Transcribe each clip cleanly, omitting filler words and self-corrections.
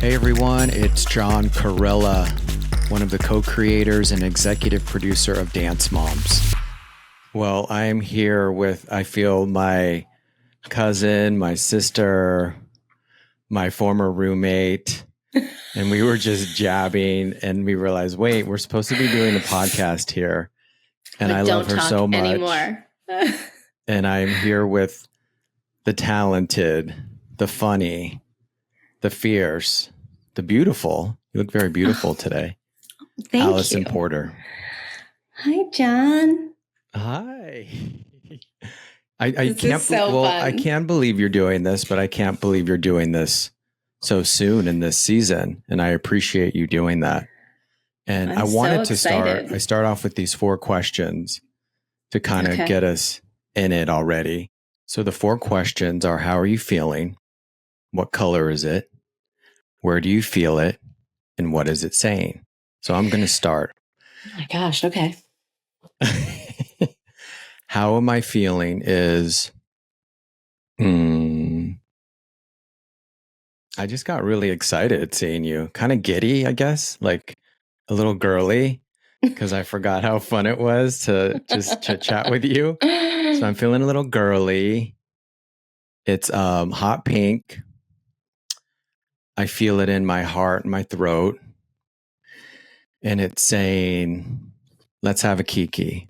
Hey everyone, it's John Corella, one of the co-creators and executive producer of Dance Moms. Well, I am here with, I feel, my cousin, my sister, my former roommate, and we were just jabbing and we realized, wait, we're supposed to be doing a podcast here. And but I love her so much. Anymore. And I'm here with the talented, the funny, the fierce, the beautiful. You look very beautiful today. Thank Alisan you. Porter. Hi, John. Hi. I This can't. is so well, fun. I can't believe you're doing this, but I can't believe you're doing this so soon in this season, and I appreciate you doing that. And I'm I wanted so to start. excited. I start off with these 4 questions to kind of get us in it already. So the 4 questions are: how are you feeling? What color is it? Where do you feel it? And what is it saying? So I'm going to start. Oh my gosh. Okay. How am I feeling is, I just got really excited seeing you. Kind of giddy, I guess, like a little girly, because I forgot how fun it was to just chit chat with you. So I'm feeling a little girly. It's hot pink. I feel it in my heart and my throat. And it's saying, let's have a kiki.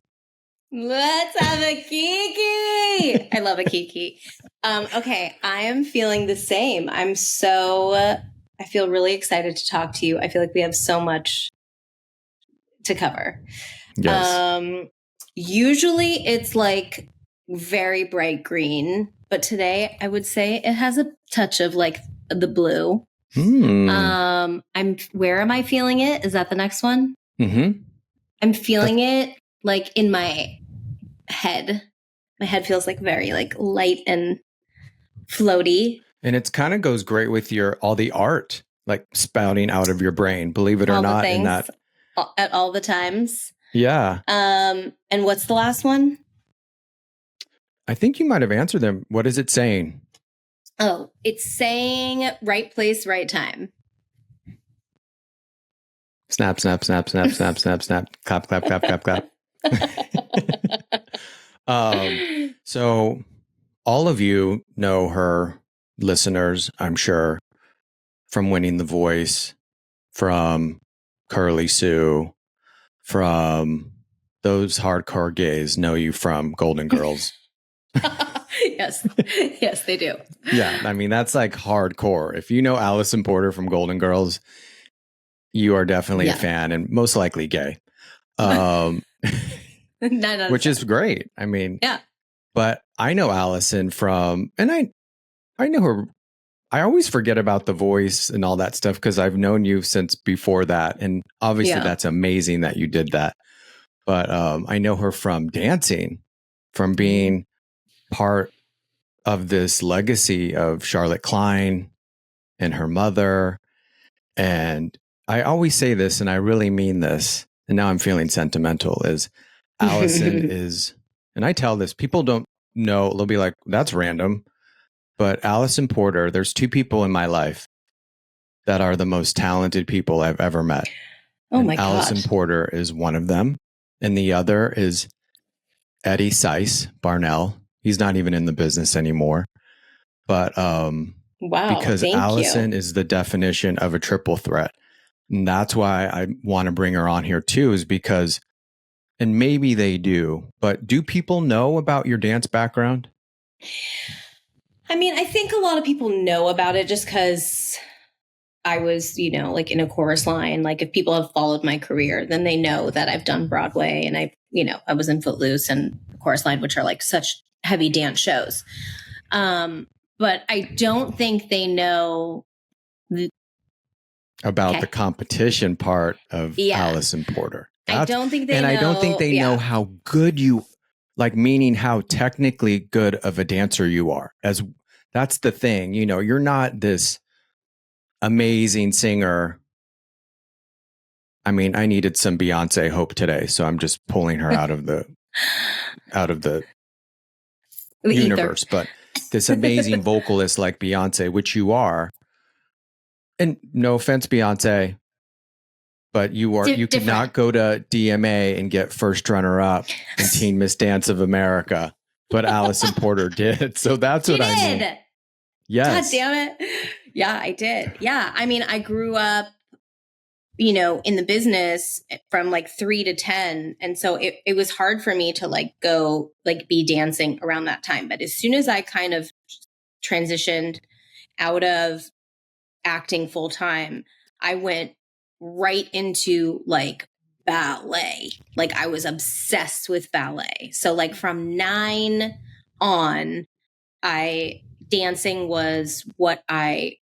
Let's have a kiki. I love a kiki. Okay. I am feeling the same. I feel really excited to talk to you. I feel like we have so much to cover. Yes. Usually it's like very bright green, but today I would say it has a touch of like the blue. Where am I feeling it? Is that the next one? Mm-hmm. I'm feeling it like in my head. My head feels like very like light and floaty. And it's kind of goes great with all the art like spouting out of your brain, believe it or not, in that at all the times. Yeah. And what's the last one? I think you might have answered them. What is it saying? Oh, it's saying right place, right time. Snap, snap, snap, snap, snap, snap, snap. Clap, clap, clap, clap, clap. So all of you know her, listeners, I'm sure, from Winning the Voice, from Curly Sue, from those hardcore gays know you from Golden Girls. Yes. Yes, they do. Yeah. I mean, that's like hardcore. If you know Alisan Porter from Golden Girls, you are definitely a fan and most likely gay. Which is great. I mean, yeah. But I know Alisan from, and I know her. I always forget about The Voice and all that stuff because I've known you since before that. And obviously that's amazing that you did that. But I know her from dancing, from being part of this legacy of Charlotte Klein and her mother. And I always say this, and I really mean this, and now I'm feeling sentimental, is Alisan is, and I tell this, people don't know, they'll be like, that's random. But Alisan Porter, there's 2 people in my life that are the most talented people I've ever met. Oh my God. Alisan Porter is one of them. And the other is Eddie Seiss Barnell. He's not even in the business anymore. But wow, because Alisan is the definition of a triple threat. And that's why I want to bring her on here too, is because, and maybe they do, but do people know about your dance background? I mean, I think a lot of people know about it just because I was, like in a chorus line. Like if people have followed my career, then they know that I've done Broadway and I was in Footloose and Chorus Line, which are like such heavy dance shows. But I don't think they know about the competition part of Alisan Porter. I don't think they know. And I don't think they know how good you, like, meaning how technically good of a dancer you are. That's the thing, you're not this amazing singer. I mean, I needed some Beyonce hope today, so I'm just pulling her out of the universe. But this amazing vocalist like Beyonce, which you are, And no offense, Beyonce, but you could Different. not go to DMA and get first runner up in Teen Miss Dance of America, but Alisan Porter did. So that's what I mean. Yes. God damn it. Yeah, I did. Yeah. I mean, I grew up, in the business from like 3 to 10. And so it was hard for me to like go like be dancing around that time. But as soon as I kind of transitioned out of acting full time, I went right into like ballet. Like I was obsessed with ballet. So like from 9 on, dancing was what I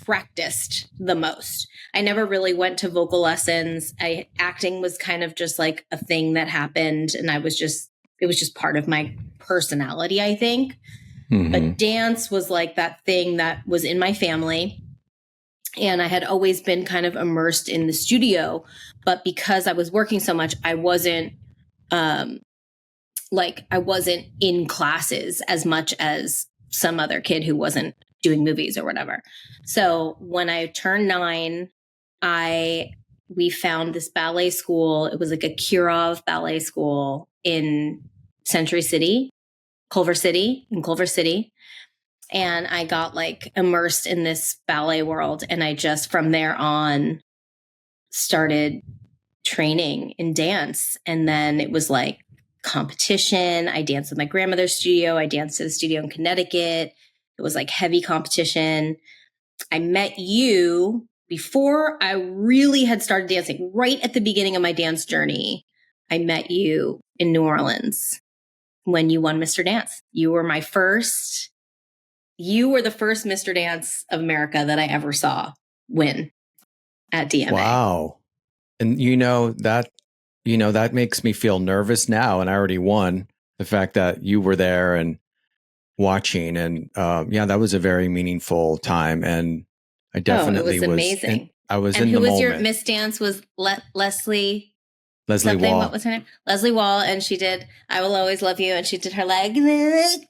practiced the most. I never really went to vocal lessons. Acting was kind of just like a thing that happened, and it was just part of my personality, I think. Mm-hmm. But dance was like that thing that was in my family. And I had always been kind of immersed in the studio, but because I was working so much, I wasn't in classes as much as some other kid who wasn't doing movies or whatever. So when I turned 9, we found this ballet school. It was like a Kirov ballet school in Culver City. And I got like immersed in this ballet world. And I just from there on started training in dance. And then it was like competition. I danced with my grandmother's studio. I danced at a studio in Connecticut. It was like heavy competition. I met you before I really had started dancing. Right at the beginning of my dance journey, I met you in New Orleans when you won Mr. Dance. You were the first Mr. Dance of America that I ever saw win at DMA. Wow. And that makes me feel nervous now. And I already won. The fact that you were there and watching, and that was a very meaningful time. And I definitely it was amazing. I was in the moment. And who was your Miss Dance? Was Leslie Wall. What was her name? Leslie Wall. And she did "I Will Always Love You," and she did her leg. And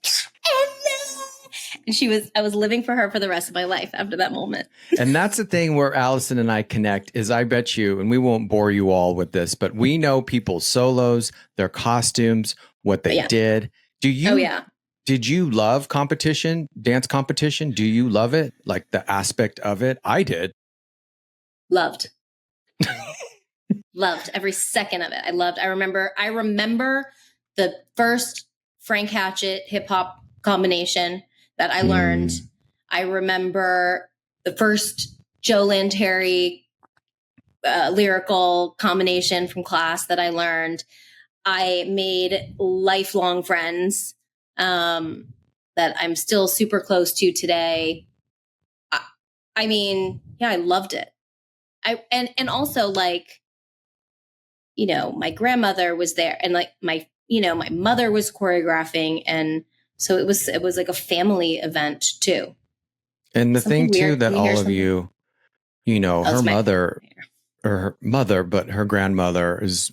I was living for her for the rest of my life after that moment. And that's the thing where Alisan and I connect is I bet you, and we won't bore you all with this, but we know people's solos, their costumes, what they did. Did you love competition, dance competition? Do you love it? Like the aspect of it? I did. Loved. Loved every second of it. I remember the first Frank Hatchett hip hop combination that I learned. I remember the first Joe Lanteri lyrical combination from class that I learned. I made lifelong friends that I'm still super close to today. I mean, I loved it. And also like, my grandmother was there, and like my mother was choreographing, and so it was like a family event too. And the thing too that all of you, her mother, but her grandmother is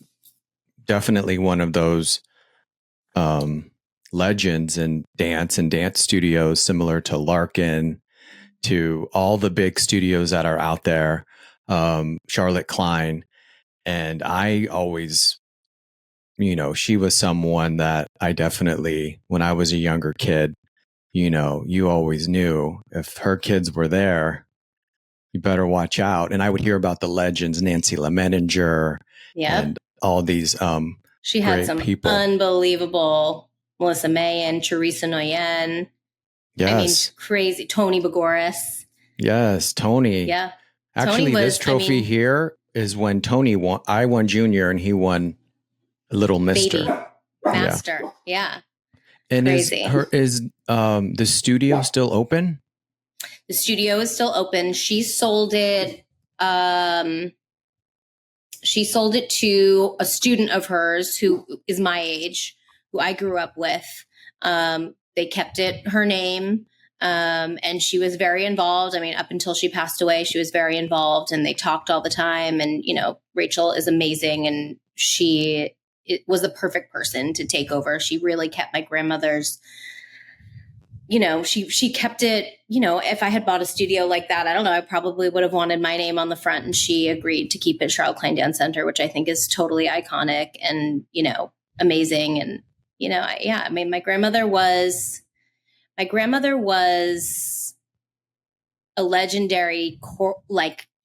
definitely one of those legends in dance and dance studios, similar to Larkin, to all the big studios that are out there, Charlotte Klein. And I always, she was someone that I definitely, when I was a younger kid, you always knew if her kids were there, you better watch out. And I would hear about the legends, Nancy LeMettinger, and all these she had some people. Unbelievable Melissa May and Teresa Noyen. Yes. I mean, crazy. Tony Bogoris. Yes, Tony. Yeah. Actually, Tony this trophy here is when Tony won. I won junior and he won Little Mister. Baby. Master. Yeah. And crazy. Is the studio still open? The studio is still open. She sold it. She sold it to a student of hers who is my age, who I grew up with. They kept it her name. And she was very involved. I mean, up until she passed away, she was very involved, and they talked all the time. And, Rachel is amazing, and it was the perfect person to take over. She really kept my grandmother's, she kept it, if I had bought a studio like that, I don't know, I probably would have wanted my name on the front, and she agreed to keep it Charlotte Klein Dance Center, which I think is totally iconic and, amazing. And, I mean, my grandmother was a legendary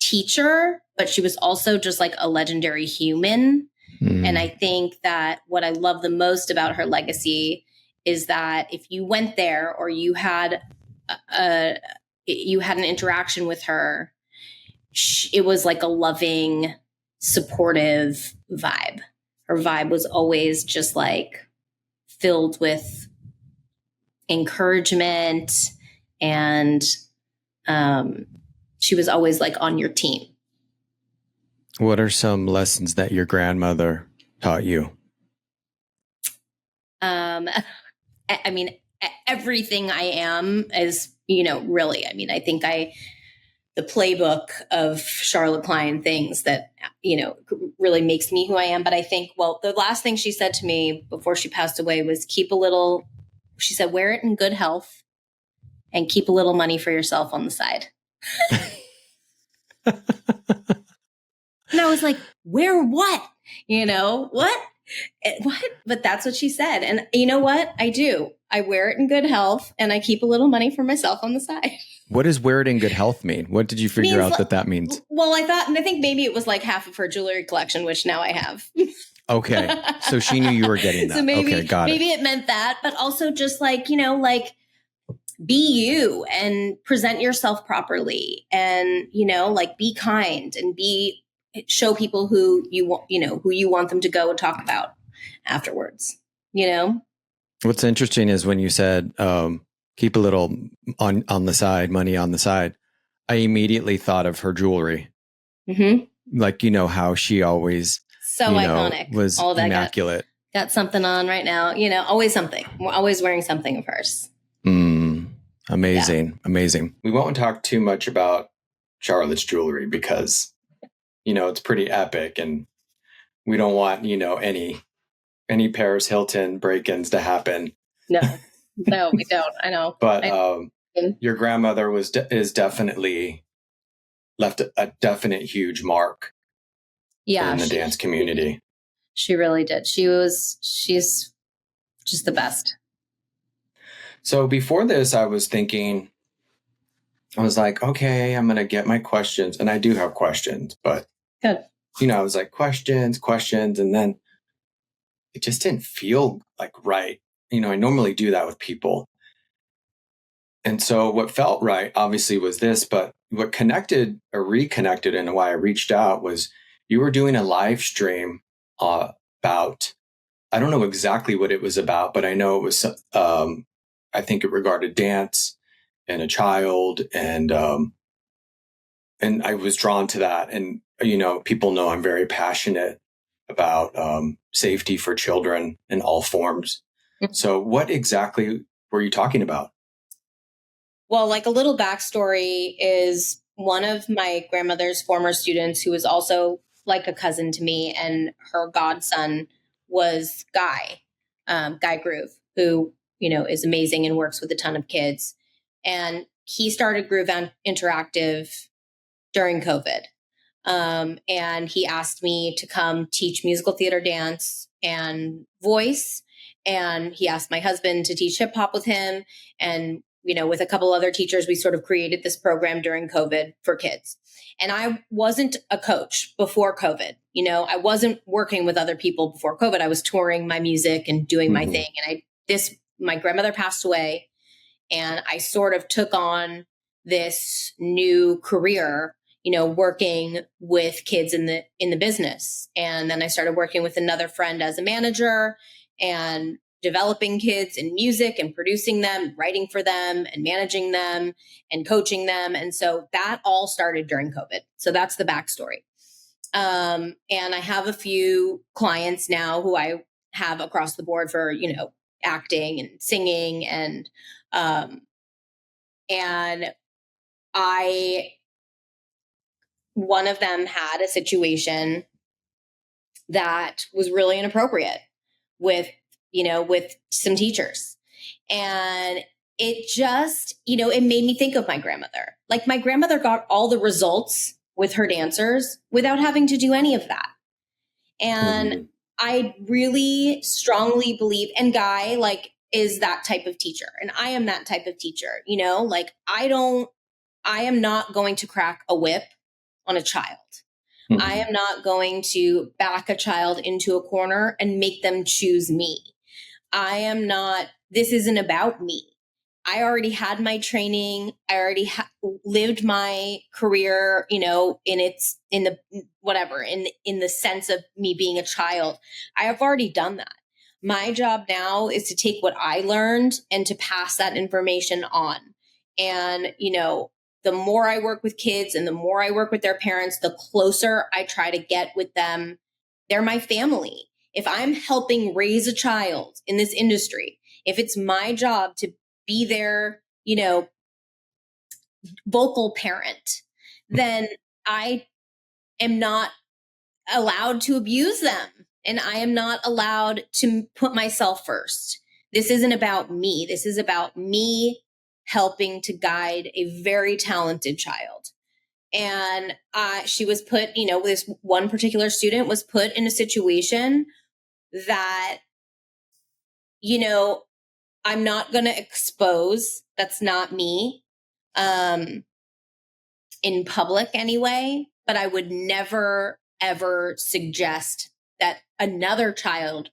teacher, but she was also just like a legendary human. And I think that what I love the most about her legacy is that if you went there or you had an interaction with her, it was like a loving, supportive vibe. Her vibe was always just like filled with encouragement, and she was always like on your team. What are some lessons that your grandmother taught you? I mean, everything I am is, really, I mean, I think the playbook of Charlotte Klein things that, really makes me who I am. But I think, the last thing she said to me before she passed away was she said, wear it in good health and keep a little money for yourself on the side. And I was like, wear what? What? What? But that's what she said. And you know what? I do. I wear it in good health and I keep a little money for myself on the side. What does wear it in good health mean? What did you figure out that means? Well, I think maybe it was like half of her jewelry collection, which now I have. Okay. So she knew you were getting that. So maybe, maybe it meant that, but also just like, be you and present yourself properly and, be kind and show people who you want them to go and talk about afterwards, What's interesting is when you said, keep a little on the side, money on the side, I immediately thought of her jewelry. Mm-hmm. Like, how she always iconic was all that immaculate. Got something on right now, always something. We're always wearing something of hers. Amazing. Yeah. Amazing. We won't talk too much about Charlotte's jewelry because, it's pretty epic and we don't want, any Paris Hilton break-ins to happen. No, we don't. I know. But your grandmother is definitely left a definite huge mark in the dance community. She really did. She's just the best. So before this, I was like, okay, I'm going to get my questions. And I do have questions, but good. I was like, questions. And then it just didn't feel like right. I normally do that with people. And so what felt right, obviously, was this, but what connected or reconnected and why I reached out was you were doing a live stream about, I don't know exactly what it was about, but I know it was, I think it regarded dance and a child. And I was drawn to that. And, people know I'm very passionate about safety for children in all forms. So what exactly were you talking about? Well, like a little backstory is one of my grandmother's former students who was also like a cousin to me, and her godson was Guy Groove, who, is amazing and works with a ton of kids. And he started Groove Interactive during COVID. And he asked me to come teach musical theater, dance, and voice. And he asked my husband to teach hip hop with him. And, with a couple other teachers, we sort of created this program during COVID for kids. And I wasn't a coach before COVID. I wasn't working with other people before COVID. I was touring my music and doing my thing. And my grandmother passed away, and I sort of took on this new career, working with kids in the business. And then I started working with another friend as a manager and developing kids in music and producing them, writing for them and managing them and coaching them. And so that all started during COVID. So that's the backstory. And I have a few clients now who I have across the board for, acting and singing. And one of them had a situation that was really inappropriate with some teachers. And it just, it made me think of my grandmother. Like my grandmother got all the results with her dancers without having to do any of that. And I really strongly believe, and Guy like is that type of teacher. And I am that type of teacher, like I am not going to crack a whip on a child. Mm-hmm. I am not going to back a child into a corner and make them choose me. This isn't about me. I already had my training. I already lived my career, in the sense of me being a child. I have already done that. My job now is to take what I learned and to pass that information on. And, the more I work with kids and the more I work with their parents, the closer I try to get with them. They're my family. If I'm helping raise a child in this industry, if it's my job to be their, vocal parent, then I am not allowed to abuse them. And I am not allowed to put myself first. This isn't about me. This is about me helping to guide a very talented child. And she was put, this one particular student was put in a situation that, I'm not going to expose. That's not me, in public anyway, but I would never, ever suggest that another child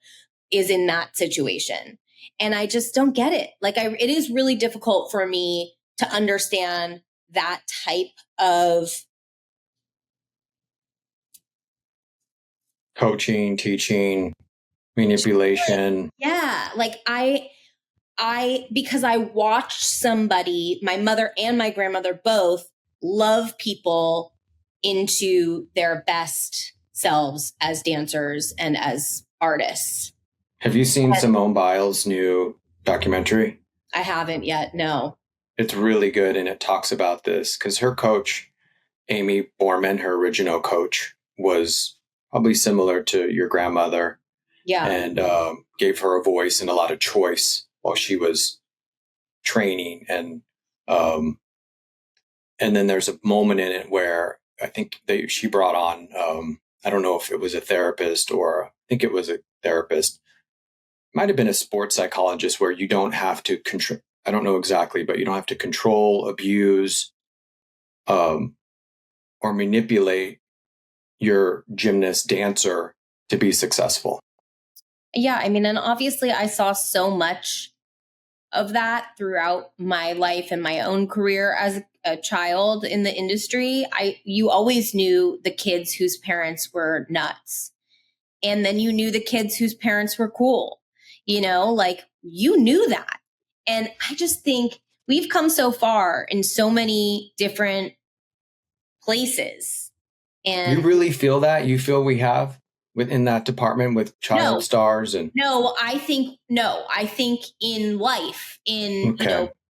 is in that situation. And I just don't get it. Like it is really difficult for me to understand that type of coaching, teaching, manipulation. Yeah. Like because I watched somebody, my mother and my grandmother both love people into their best selves as dancers and as artists. Have you seen Simone Biles' new documentary? I haven't yet, no. It's really good, and it talks about this because her coach, Amy Borman, her original coach, was probably similar to your grandmother. Yeah. And gave her a voice and a lot of choice while she was training. And then there's a moment in it where I think she brought on, I don't know if it was a therapist or I think it was a therapist. Might have been a sports psychologist where you don't have to control. I don't know exactly, but you don't have to control, abuse, or manipulate your gymnast dancer to be successful. Yeah. I mean, and obviously I saw so much of that throughout my life and my own career as a child in the industry. You always knew the kids whose parents were nuts. And then you knew the kids whose parents were cool, like you knew that. And I just think we've come so far in so many different places. And you really feel that? You feel we have within that department with child stars? And I think in life, in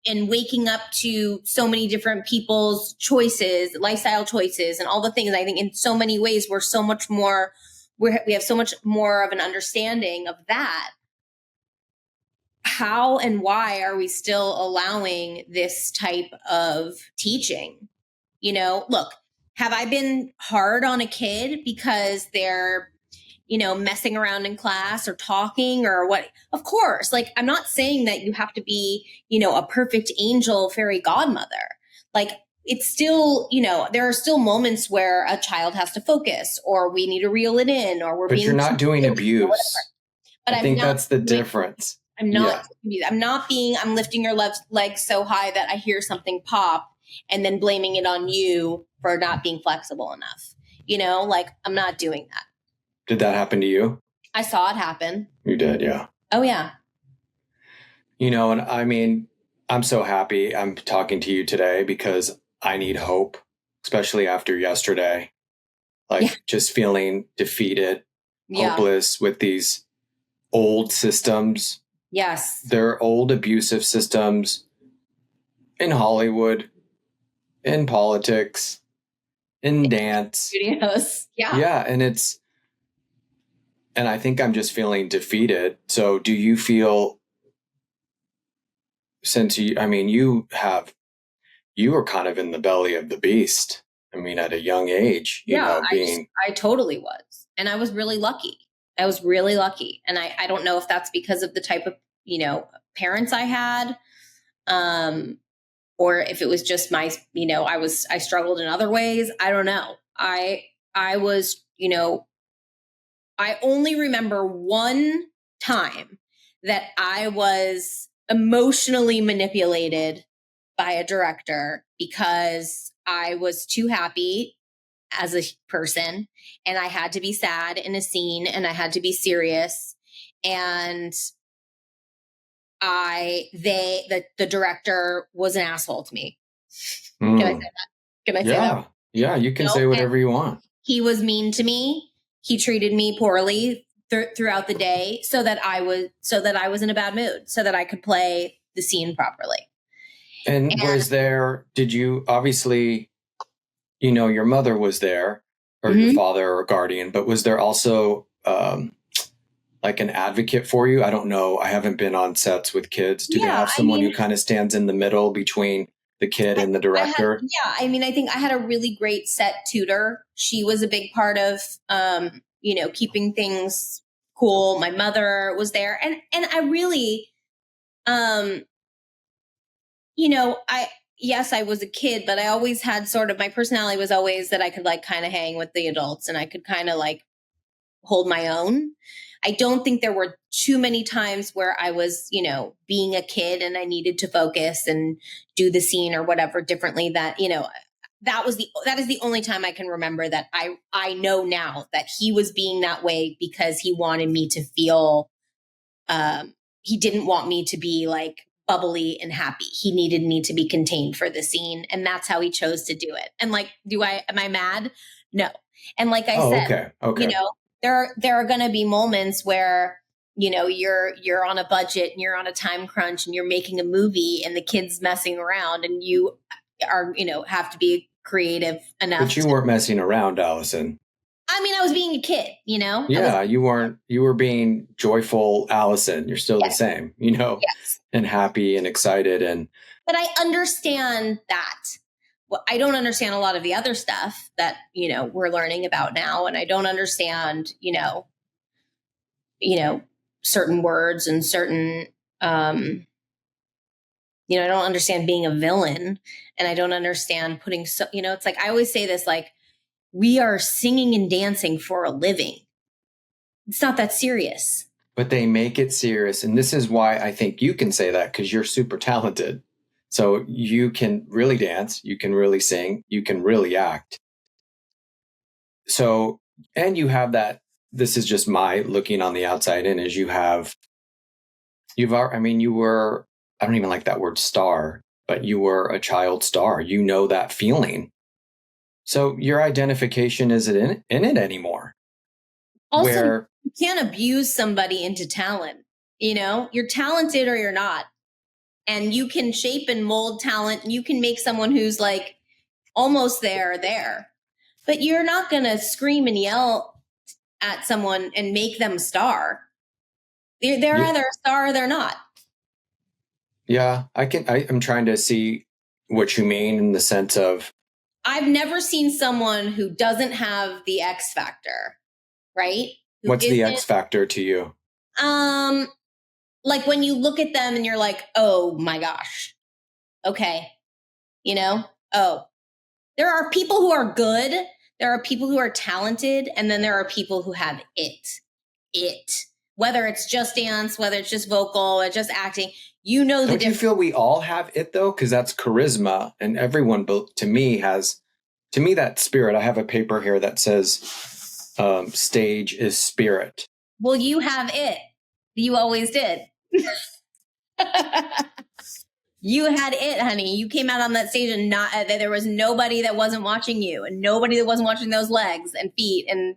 waking up to so many different people's choices, lifestyle choices, and all the things, I think in so many ways we're so much more, we have so much more of an understanding of that. How and why are we still allowing this type of teaching? Look, have I been hard on a kid because they're, messing around in class or talking or what? Of course. Like, I'm not saying that you have to be, a perfect angel fairy godmother. Like, it's still, there are still moments where a child has to focus or we need to reel it in or but you're not doing abuse. But I think that's the difference. I'm not I'm lifting your leg so high that I hear something pop and then blaming it on you for not being flexible enough. Like I'm not doing that. Did that happen to you? I saw it happen. You did, yeah. Oh, yeah. And I mean, I'm so happy I'm talking to you today because I need hope, especially after yesterday. Just feeling defeated, hopeless with these old systems. Yes. They're old abusive systems in Hollywood, in politics, in dance. Studios. Yeah. Yeah. And I think I'm just feeling defeated. So do you feel since you were kind of in the belly of the beast. I mean, at a young age, I totally was. And I was really lucky. I was really lucky. And I don't know if that's because of the type of, parents I had, or if it was just my, I struggled in other ways. I don't know. I was, I only remember one time that I was emotionally manipulated by a director because I was too happy as a person and I had to be sad in a scene and I had to be serious. And the director was an asshole to me. Can I say that? Can I say that? Yeah, you can say whatever you want. He was mean to me. He treated me poorly throughout the day so that I was in a bad mood, so that I could play the scene properly. And did you obviously, your mother was there or your father or guardian, but was there also like an advocate for you? I don't know. I haven't been on sets with kids. Do they have someone who kind of stands in the middle between the kid and the director? I think I had a really great set tutor. She was a big part of, keeping things cool. My mother was there. And I really, I was a kid, but I always had sort of, my personality was always that I could like kind of hang with the adults and I could kind of like hold my own. I don't think there were too many times where I was, being a kid and I needed to focus and do the scene or whatever differently. That, that is the only time I can remember that I know now that he was being that way because he wanted me to feel, he didn't want me to be like bubbly and happy. He needed me to be contained for the scene. And that's how he chose to do it. And like, am I mad? No. And like I said, okay. There are going to be moments where, you're on a budget and you're on a time crunch and you're making a movie and the kid's messing around and you are, have to be creative enough. But you weren't messing around, Alisan. I was being a kid, Yeah, you were being joyful Alisan. You're still the same, and happy and excited. But I understand that. Well, I don't understand a lot of the other stuff that, we're learning about now. And I don't understand, certain words and certain, I don't understand being a villain and I don't understand putting, it's like, I always say this, like, we are singing and dancing for a living. It's not that serious. But they make it serious. And this is why I think you can say that, because you're super talented. So you can really dance, you can really sing, you can really act. So, and you have that, this is just my looking on the outside in, is you were, I don't even like that word star, but you were a child star. You know that feeling. So your identification isn't in it anymore. Also, you can't abuse somebody into talent. You're talented or you're not. And you can shape and mold talent. You can make someone who's like almost there. But you're not going to scream and yell at someone and make them a star. They're either a star or they're not. Yeah, I'm trying to see what you mean in the sense of, I've never seen someone who doesn't have the X factor, right? What's the X factor to you? Like when you look at them and you're like, oh my gosh. Okay. There are people who are good. There are people who are talented. And then there are people who have it, whether it's just dance, whether it's just vocal or just acting, the difference. Don't you feel we all have it though? Cause that's charisma and everyone to me that spirit. I have a paper here that says, stage is spirit. Well, you have it. You always did. You had it, honey. You came out on that stage and there was nobody that wasn't watching you and nobody that wasn't watching those legs and feet and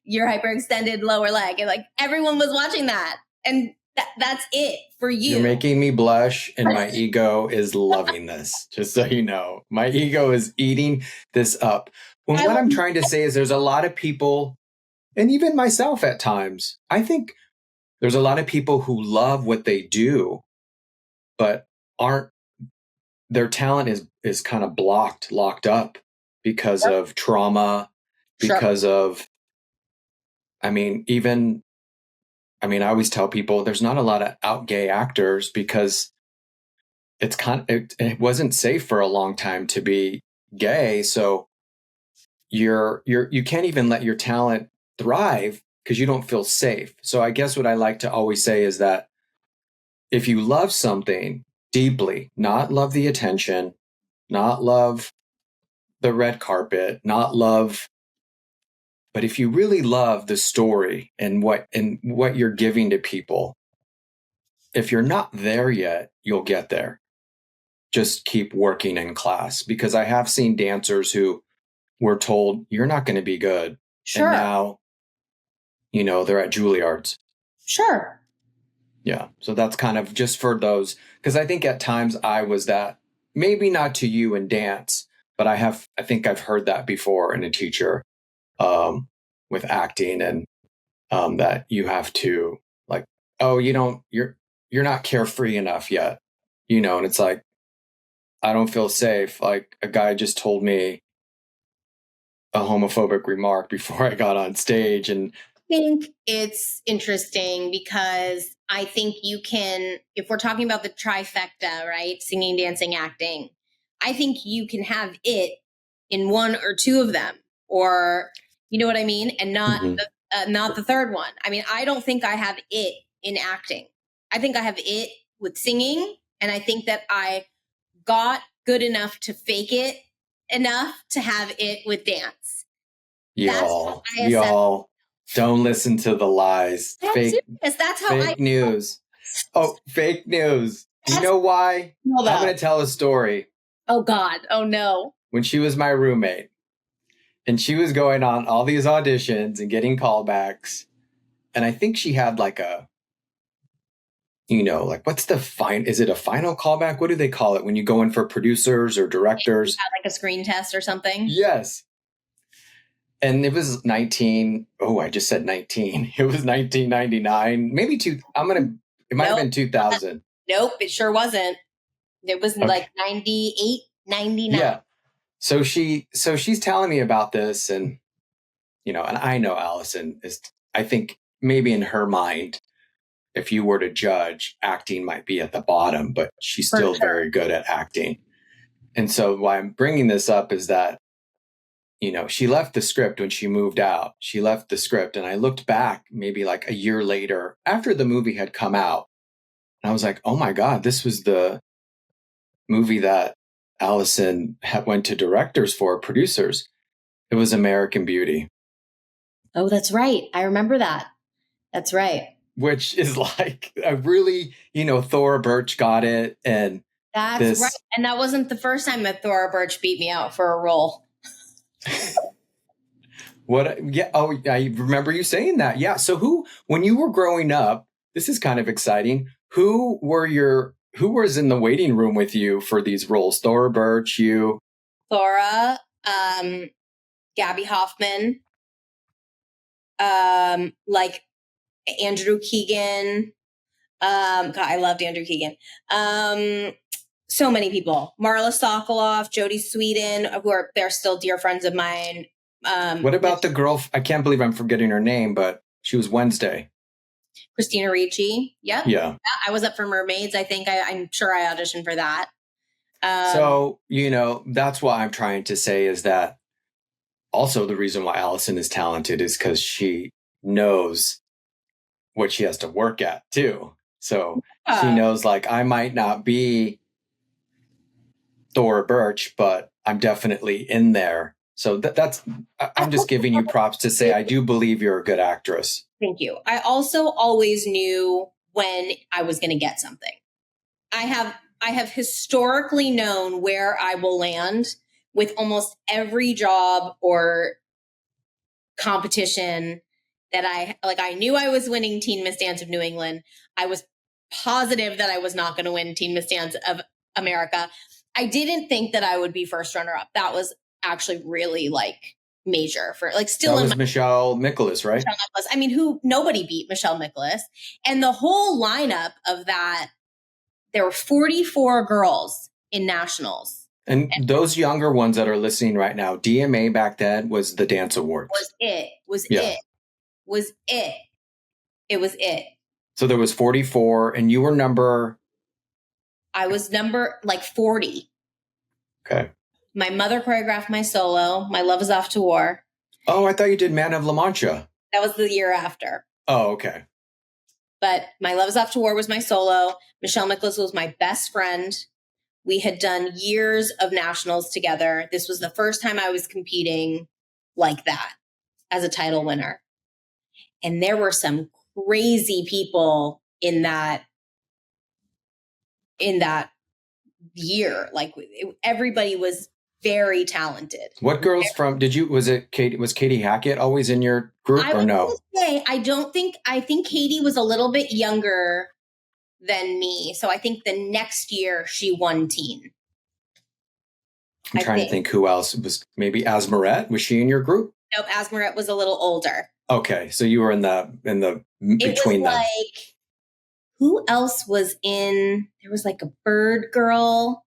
your hyperextended lower leg. And like everyone was watching that. And that's it for you. You're making me blush and my ego is loving this, just so you know. My ego is eating this up. Well, what I'm trying to say is there's a lot of people, and even myself at times, I think there's a lot of people who love what they do, but aren't, their talent is kind of locked up because of trauma, because of, I mean, even, I mean, I always tell people there's not a lot of out gay actors because it wasn't safe for a long time to be gay. So you can't even let your talent thrive because you don't feel safe. So I guess what I like to always say is that if you love something deeply, not love the attention, not love the red carpet, not love, but if you really love the story and what you're giving to people, if you're not there yet, you'll get there. Just keep working in class, because I have seen dancers who were told you're not going to be good. Sure. And now, they're at Juilliard's. Sure. Yeah. So that's kind of just for those, because I think at times I was that, maybe not to you in dance, but I think I've heard that before in a teacher, with acting, and that you have to, like, oh, you're not carefree enough yet, and it's like, I don't feel safe. Like, a guy just told me a homophobic remark before I got on stage, and think it's interesting because I think you can, if we're talking about the trifecta, right? Singing, dancing, acting, I think you can have it in one or two of them, or you know what I mean? And not not the third one. I mean, I don't think I have it in acting. I think I have it with singing. And I think that I got good enough to fake it enough to have it with dance. Y'all don't listen to the lies. That's how fake news. Oh, fake news. You know why? I'm going to tell a story. Oh God. Oh no. When she was my roommate and she was going on all these auditions and getting callbacks, and I think she had like a, like, what's the is it a final callback? What do they call it when you go in for producers or directors? You had like a screen test or something? Yes. And it was I just said 19. It was 1999, maybe it might have been 2000. Nope, it sure wasn't. It was like 98, 99. Yeah. So she's telling me about this, and, and I know Allison is, I think maybe in her mind, if you were to judge, acting might be at the bottom, but she's still very good at acting. And so why I'm bringing this up is that, she left the script when she moved out. She left the script, and I looked back maybe like a year later after the movie had come out, and I was like, oh my God, this was the movie that Allison went to directors for, producers. It was American Beauty. Oh, that's right. I remember that. That's right. Which is like a really, Thora Birch got it. And that's right. And that wasn't the first time that Thora Birch beat me out for a role. What? Yeah. Oh, I remember you saying that. Yeah. So when you were growing up, this is kind of exciting. Who was in the waiting room with you for these roles? Thora Birch, you? Thora, Gabby Hoffman, like Andrew Keegan. God, I loved Andrew Keegan. So many people. Marla Sokoloff, Jodie Sweetin, they're still dear friends of mine. What about the girl? I can't believe I'm forgetting her name, but she was Wednesday. Christina Ricci. Yep. Yeah. I was up for Mermaids. I think I'm sure I auditioned for that. So, that's what I'm trying to say is that also the reason why Allison is talented is because she knows what she has to work at too. So she knows, like, I might not be Thora Birch, but I'm definitely in there. So I'm just giving you props to say I do believe you're a good actress. Thank you. I also always knew when I was going to get something. I have historically known where I will land with almost every job or competition that I knew I was winning Teen Miss Dance of New England. I was positive that I was not going to win Teen Miss Dance of America. I didn't think that I would be first runner up. That was actually really major for still. That was Michelle Mikolas, right? Michelle Mikolas. I mean, nobody beat Michelle Mikolas, and the whole lineup of that there were 44 girls in nationals. And those younger ones that are listening right now, DMA back then was the dance awards. It was it. So there was 44 and you were number... I was number like 40. Okay. My mother choreographed my solo. My Love Is Off to War. Oh, I thought you did Man of La Mancha. That was the year after. Oh, okay. But My Love Is Off to War was my solo. Michelle Miklas was my best friend. We had done years of nationals together. This was the first time I was competing like that as a title winner. And there were some crazy people in that year. Like everybody was very talented. What girls was Katie Hackett always in your group or no? I think Katie was a little bit younger than me. So I think the next year she won teen. I'm trying to think who else was. Maybe Asmarette. Was she in your group? Nope. Asmarette was a little older. Okay. So you were in the between them. Like, who else was in? There was like a bird girl.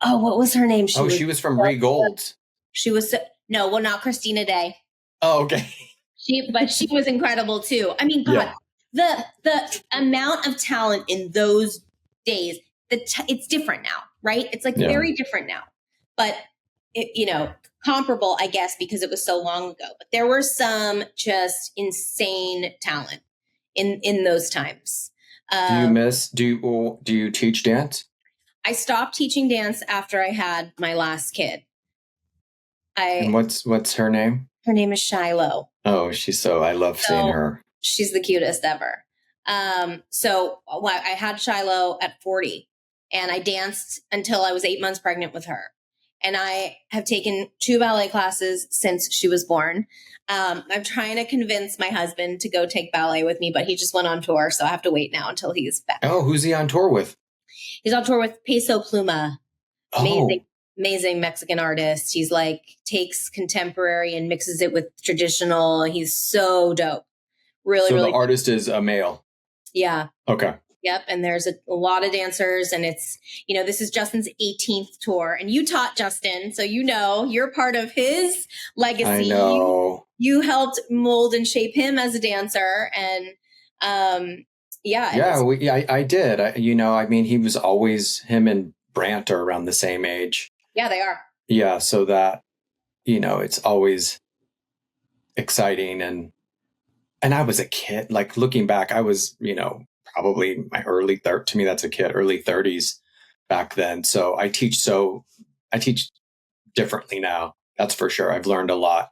Oh, what was her name? She was from Regold. She was not Christina Day. Oh, okay. But she was incredible too. I mean, God, the amount of talent in those days. It's different now, right? It's like very different now, but comparable, I guess, because it was so long ago. But there were some just insane talent in those times. Do you teach dance? I stopped teaching dance after I had my last kid. And what's her name? Her name is Shiloh. Oh, I love seeing her. She's the cutest ever. So I had Shiloh at 40 and I danced until I was 8 months pregnant with her. And I have taken 2 ballet classes since she was born. I'm trying to convince my husband to go take ballet with me, but he just went on tour. So I have to wait now until he's back. Oh, who's he on tour with? He's on tour with Peso Pluma. Amazing Mexican artist. He's like takes contemporary and mixes it with traditional. He's so dope. Really. The artist is a male. Yeah. Okay. Yep. And there's a lot of dancers and it's, this is Justin's 18th tour and you taught Justin. So, you're part of his legacy. I know. You helped mold and shape him as a dancer. And, I did. He was always, him and Brant are around the same age. Yeah, they are. Yeah. So that, it's always exciting. And I was a kid, like looking back, I was, probably my early early 30s back then. So I teach differently now. That's for sure. I've learned a lot.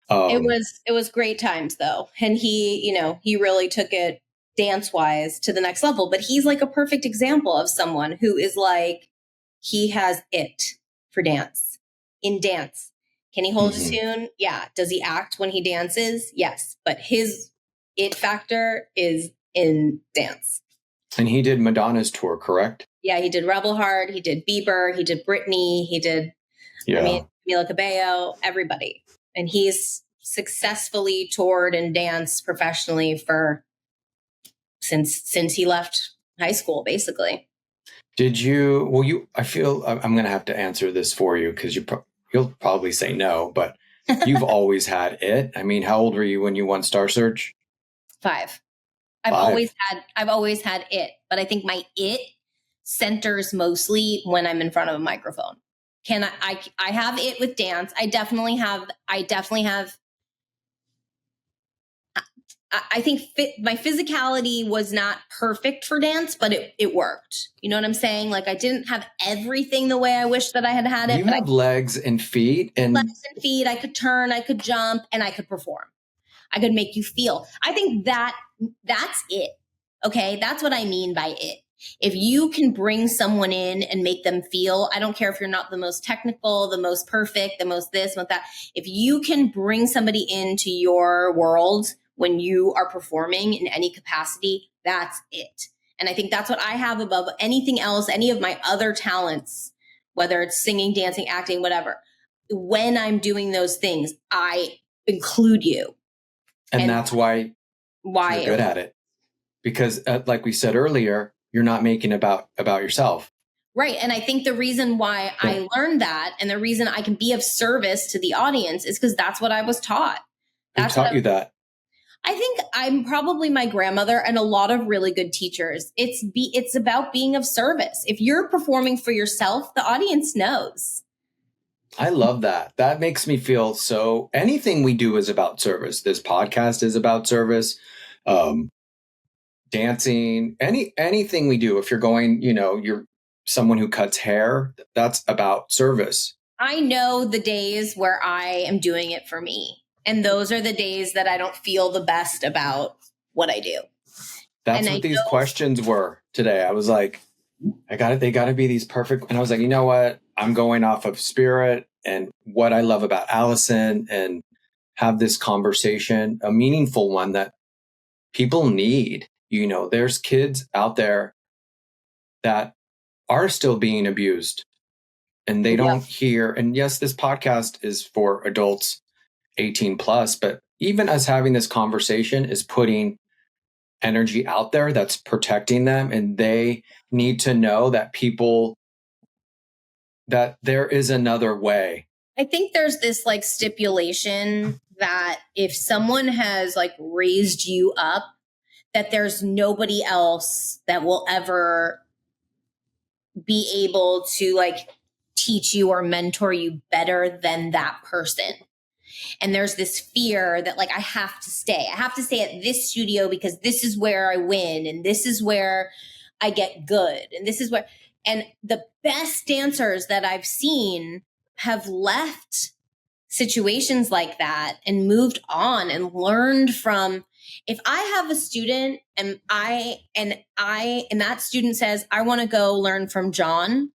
It was great times though. And he really took it dance wise to the next level, but he's like a perfect example of someone who is like, he has it for dance in dance. Can he hold a tune? Yeah. Does he act when he dances? Yes. But his it factor is in dance. And he did Madonna's tour, correct? Yeah, he did Rebel Heart. He did Bieber. He did Britney. He did, Camila Cabello, everybody. And he's successfully toured and danced professionally since he left high school, basically. Did you, I feel I'm going to have to answer this for you because you'll probably say no, but you've always had it. I mean, how old were you when you won Star Search? 5. I've always had it, but I think my it centers mostly when I'm in front of a microphone. I have it with dance. I definitely have. I think my physicality was not perfect for dance, but it worked. You know what I'm saying? Like I didn't have everything the way I wish that I had it. You have legs and feet. I could turn, I could jump, and I could perform. I could make you feel. I think that's it. Okay. That's what I mean by it. If you can bring someone in and make them feel, I don't care if you're not the most technical, the most perfect, the most this, most that. If you can bring somebody into your world when you are performing in any capacity, that's it. And I think that's what I have above anything else, any of my other talents, whether it's singing, dancing, acting, whatever. When I'm doing those things, I include you. And that's why you're good at it. Because like we said earlier, you're not making about yourself. Right. And I think the reason why I learned that and the reason I can be of service to the audience is because that's what I was taught. Who taught you that? I think I'm probably my grandmother and a lot of really good teachers. It's about being of service. If you're performing for yourself, the audience knows. I love that. That makes me feel so, anything we do is about service. This podcast is about service. Dancing, anything we do. If you're going, you're someone who cuts hair, that's about service. I know the days where I am doing it for me. And those are the days that I don't feel the best about what I do. That's what these questions were today. I was like, they got to be these perfect. And I was like, you know what? I'm going off of spirit and what I love about Alisan, and have this conversation, a meaningful one that people need. There's kids out there that are still being abused and they don't hear. And yes, this podcast is for adults 18 plus, but even us having this conversation is putting energy out there that's protecting them. And they need to know that that there is another way. I think there's this like stipulation that if someone has like raised you up, that there's nobody else that will ever be able to like teach you or mentor you better than that person. And there's this fear that like, I have to stay at this studio because this is where I win. And this is where I get good. And this is where, and the best dancers that I've seen have left situations like that and moved on and learned from. If I have a student and that student says, I want to go learn from John,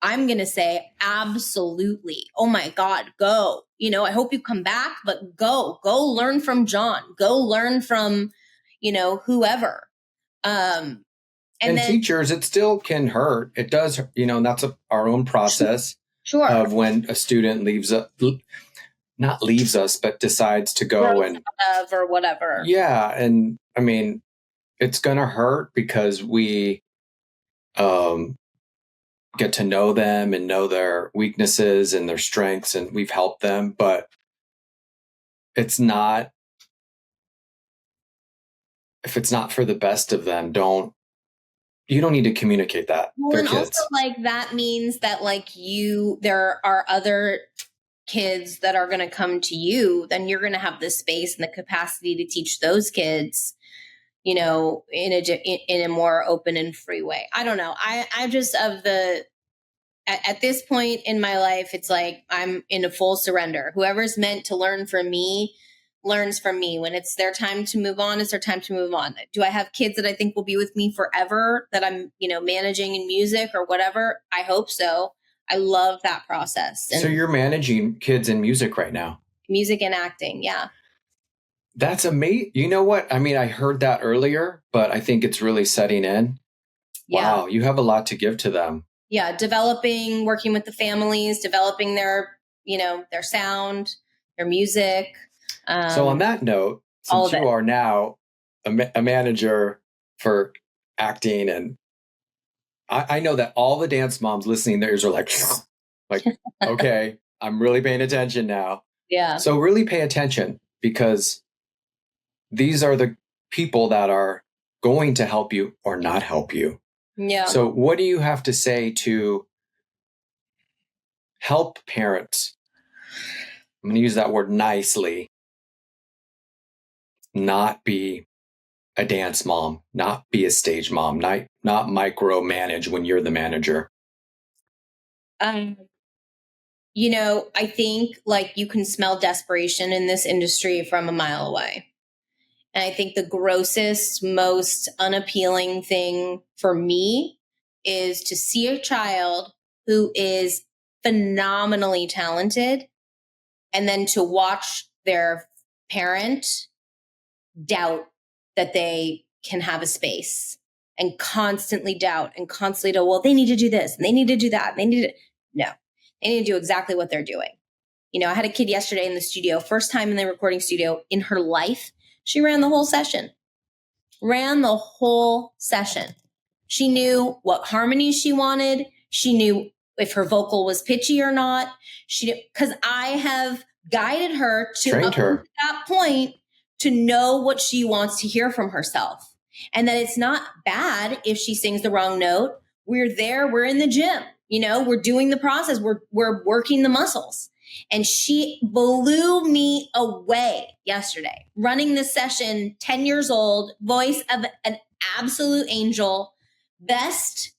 I'm going to say, absolutely. Oh my God, go. I hope you come back, but go learn from John, go learn from, whoever. And then, teachers, it still can hurt. It does, and that's our own process. Sure. Of when a student not leaves us, but decides to go or whatever. Yeah. And I mean, it's going to hurt because we get to know them and know their weaknesses and their strengths, and we've helped them, but if it's not for the best of them, you don't need to communicate that. Well, and kids. Also like that means that like there are other kids that are going to come to you, then you're going to have the space and the capacity to teach those kids, in a more open and free way. I don't know. I just at this point in my life, it's like I'm in a full surrender. Whoever's meant to learn from me learns from me. When it's their time to move on, it's their time to move on. Do I have kids that I think will be with me forever that I'm, managing in music or whatever? I hope so. I love that process. So you're managing kids in music right now? Music and acting, yeah. That's amazing. You know what? I mean, I heard that earlier, but I think it's really setting in. Yeah. Wow, you have a lot to give to them. Yeah, working with the families, developing their sound, their music. So on that note, since you are now a manager for acting, and I know that all the dance moms listening, their ears are like, okay, I'm really paying attention now. Yeah. So really pay attention, because these are the people that are going to help you or not help you. Yeah. So what do you have to say to help parents? I'm going to use that word nicely. Not be a dance mom, not be a stage mom, not micromanage when you're the manager. I think like you can smell desperation in this industry from a mile away. And I think the grossest, most unappealing thing for me is to see a child who is phenomenally talented and then to watch their parent doubt that they can have a space, and constantly doubt, well, they need to do this and they need to do that. They need to do exactly what they're doing. I had a kid yesterday in the studio, first time in the recording studio in her life. She ran the whole session. She knew what harmonies she wanted. She knew if her vocal was pitchy or not. Because I have guided her to up to that point to know what she wants to hear from herself. And that it's not bad if she sings the wrong note. We're there, we're in the gym, we're doing the process, we're working the muscles. And she blew me away yesterday, running the session, 10 years old, voice of an absolute angel, best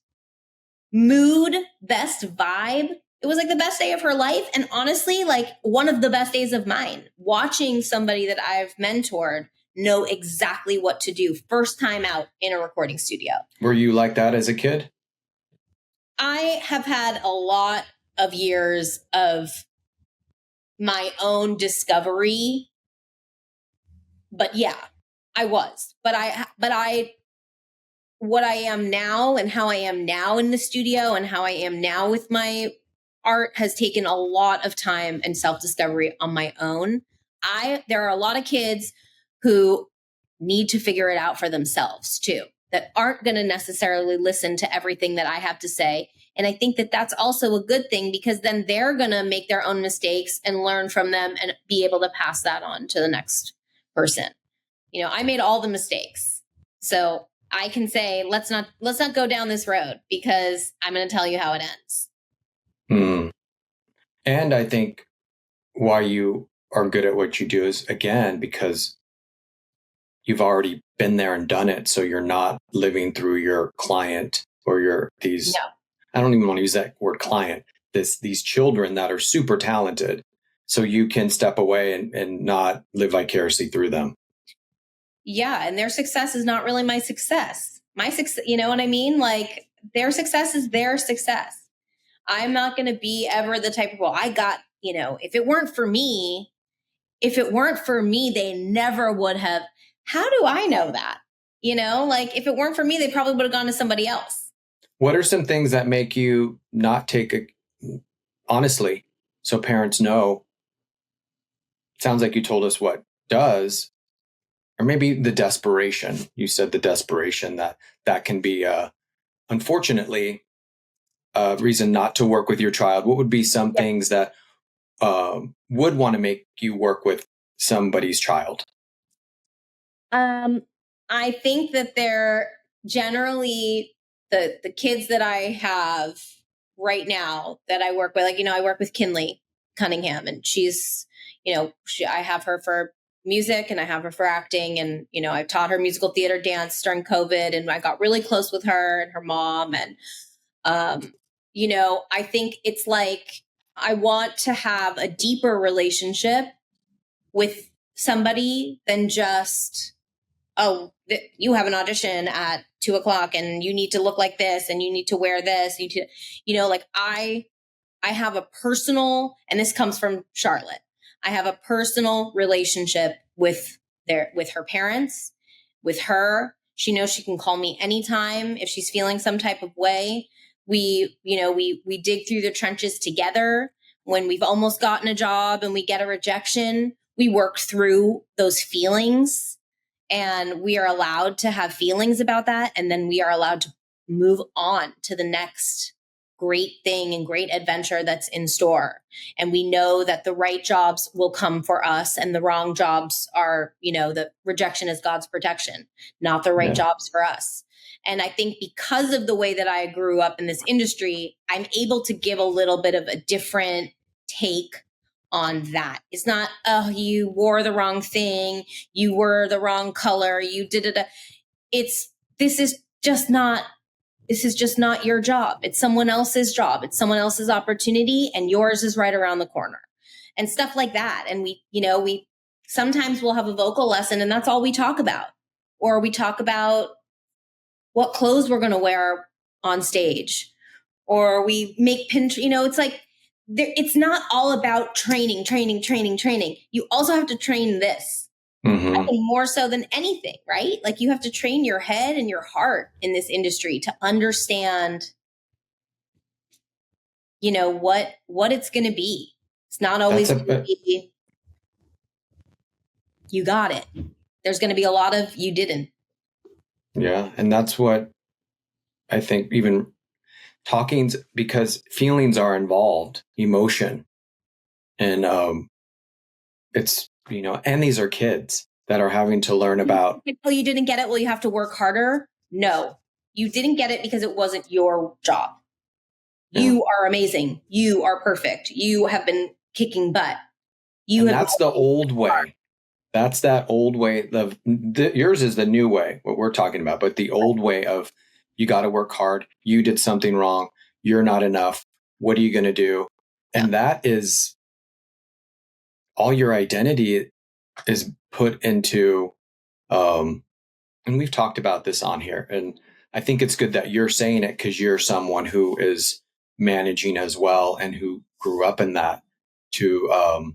mood, best vibe. It was like the best day of her life. And honestly, like one of the best days of mine, watching somebody that I've mentored know exactly what to do first time out in a recording studio. Were you like that as a kid? I have had a lot of years of my own discovery. But yeah, I was. But what I am now and how I am now in the studio and how I am now with my art has taken a lot of time and self-discovery on my own. There are a lot of kids who need to figure it out for themselves too, that aren't going to necessarily listen to everything that I have to say. And I think that that's also a good thing, because then they're going to make their own mistakes and learn from them and be able to pass that on to the next person. I made all the mistakes. So I can say, let's not go down this road, because I'm going to tell you how it ends. And I think why you are good at what you do is, again, because you've already been there and done it. So you're not living through your client or I don't even want to use that word client, these children that are super talented. So you can step away and not live vicariously through them. Yeah. And their success is not really my success. My success, you know what I mean? Like, their success is their success. I'm not going to be ever the type of, if it weren't for me, they never would have. How do I know that? If it weren't for me, they probably would have gone to somebody else. What are some things that make you not honestly, so parents know? It sounds like you told us what does, or maybe the desperation. You said the desperation that can be, unfortunately, a reason not to work with your child. What would be some things that would want to make you work with somebody's child? I think that they're generally the kids that I have right now that I work with. I work with Kinley Cunningham, and she's, I have her for music and I have her for acting, and I've taught her musical theater dance during COVID, and I got really close with her and her mom, and I think it's like I want to have a deeper relationship with somebody than just, you have an audition at 2:00 and you need to look like this and you need to wear this. I have a personal, and this comes from Charlotte, I have a personal relationship with her parents, with her. She knows she can call me anytime if she's feeling some type of way. We dig through the trenches together. When we've almost gotten a job and we get a rejection, we work through those feelings, and we are allowed to have feelings about that. And then we are allowed to move on to the next great thing and great adventure that's in store. And we know that the right jobs will come for us, and the wrong jobs are, the rejection is God's protection, not the right jobs for us. And I think because of the way that I grew up in this industry, I'm able to give a little bit of a different take on that. It's not, oh, you wore the wrong thing, you were the wrong color, you did it. This is just not your job. It's someone else's job. It's someone else's opportunity, and yours is right around the corner, and stuff like that. And we sometimes we'll have a vocal lesson and that's all we talk about, or we talk about what clothes we're going to wear on stage, or we make it's like, it's not all about training. You also have to train this. Mm-hmm. I think more so than anything, right? Like, you have to train your head and your heart in this industry to understand, what it's going to be. It's not always going to be, you got it. There's going to be a lot of, you didn't. Yeah. And that's what I think even talking's, because feelings are involved, emotion. And it's, and these are kids that are having to learn about. Oh, you didn't get it? Well, you have to work harder. No, you didn't get it because it wasn't your job. You are amazing. You are perfect. You have been kicking butt. That's the old way. That's that old way of yours is the new way, what we're talking about. But the old way of you got to work hard. You did something wrong. You're not enough. What are you going to do? And that is all your identity is put into. And we've talked about this on here. And I think it's good that you're saying it because you're someone who is managing as well and who grew up in that to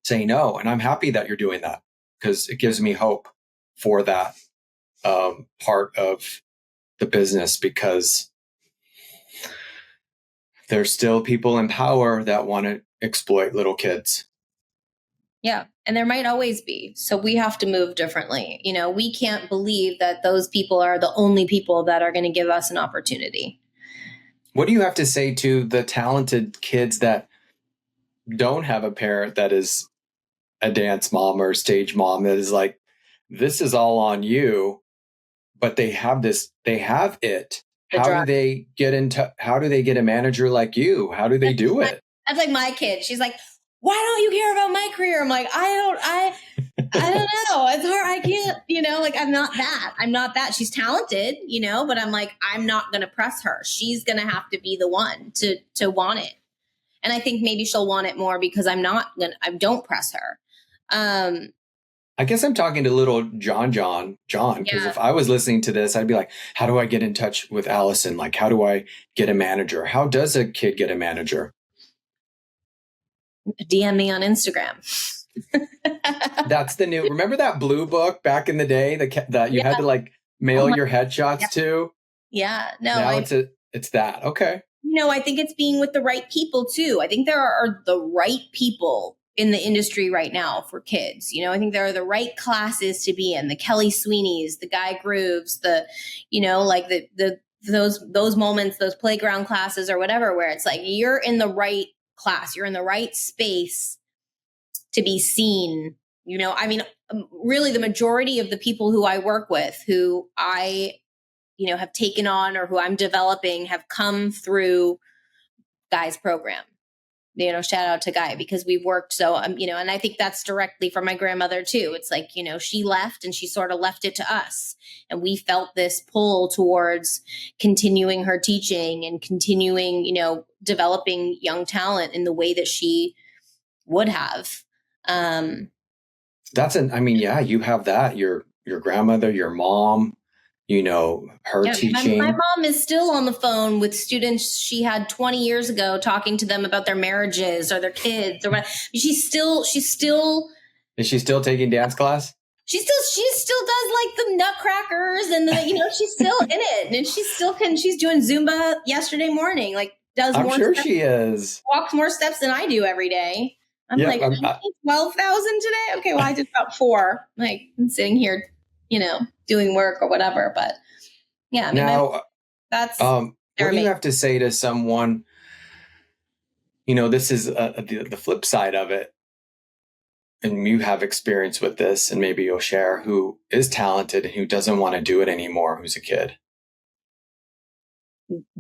say no. And I'm happy that you're doing that because it gives me hope for that part of the business, because there's still people in power that want to exploit little kids. Yeah. And there might always be. So we have to move differently. We can't believe that those people are the only people that are going to give us an opportunity. What do you have to say to the talented kids that don't have a parent that is a dance mom or a stage mom that is like, this is all on you, but they have it. How do they get a manager like you? How do they do it? That's like my kid. She's like, why don't you care about my career? I'm like, I don't know. It's hard. I can't, I'm not that. She's talented, but I'm like, I'm not going to press her. She's going to have to be the one to want it. And I think maybe she'll want it more because I don't press her. I guess I'm talking to little John, because if I was listening to this, I'd be like, how do I get in touch with Alisan? Like, how do I get a manager? How does a kid get a manager? DM me on Instagram. That's the new, remember that blue book back in the day that you had to like mail your headshots to? Yeah. No, now it's that. Okay. I think it's being with the right people too. I think there are the right people in the industry right now for kids. I think there are the right classes to be in, the Kelly Sweeneys, the Guy Grooves, those moments, those playground classes or whatever, where it's like, you're in the right class, you're in the right space to be seen. Really the majority of the people who I work with, who I, have taken on or who I'm developing, have come through Guy's program. Shout out to Guy, because we've worked so, and I think that's directly from my grandmother too. It's like, she left and she sort of left it to us. And we felt this pull towards continuing her teaching and continuing, developing young talent in the way that she would have. You have that, your grandmother, your mom, her teaching. My mom is still on the phone with students she had 20 years ago, talking to them about their marriages or their kids or whatever. She's still. Is she still taking dance class? She still does like the nutcrackers and she's still in it, and she's doing Zumba yesterday morning, I'm sure she is. Walks more steps than I do every day. I'm 12,000 today. Okay. Well, I did about 4, I'm sitting here, doing work or whatever, but yeah. That's, what do you have to say to someone, this is the flip side of it, and you have experience with this, and maybe you'll share, who is talented and who doesn't want to do it anymore, who's a kid?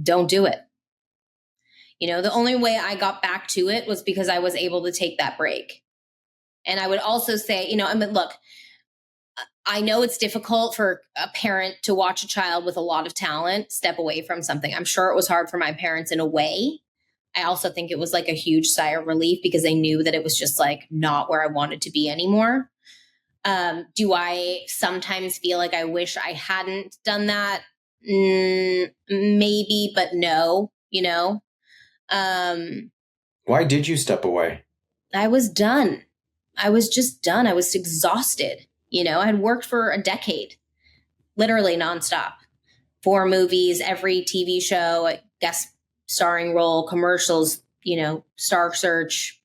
Don't do it. The only way I got back to it was because I was able to take that break. And I would also say, look, I know it's difficult for a parent to watch a child with a lot of talent step away from something. I'm sure it was hard for my parents in a way. I also think it was like a huge sigh of relief because they knew that it was just like not where I wanted to be anymore. Do I sometimes feel like I wish I hadn't done that? Maybe, but no, Why did you step away? I was done. I was just done. I was exhausted. I had worked for a decade, literally nonstop, 4 movies, every TV show, a guest starring role, commercials, Star Search,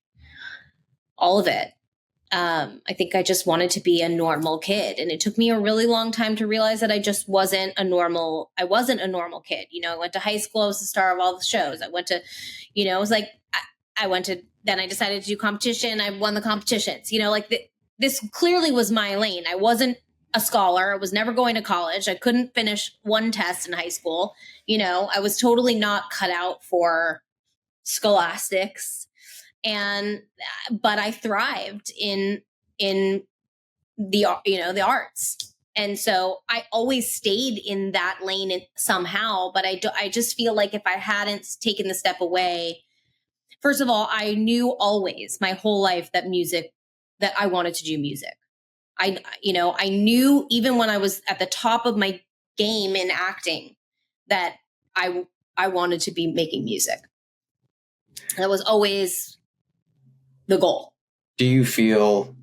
all of it. I think I just wanted to be a normal kid. And it took me a really long time to realize that I just wasn't a normal kid. I went to high school, I was the star of all the shows. I went to, it was like, I went to, then I decided to do competition. I won the competitions, this clearly was my lane. I wasn't a scholar. I was never going to college. I couldn't finish one test in high school. I was totally not cut out for scholastics. But I thrived in the the arts, and so I always stayed in that lane somehow. But I just feel like if I hadn't taken the step away, first of all, I knew always my whole life that I wanted to do music. I knew even when I was at the top of my game in acting that I wanted to be making music. That was always the goal. Do you feel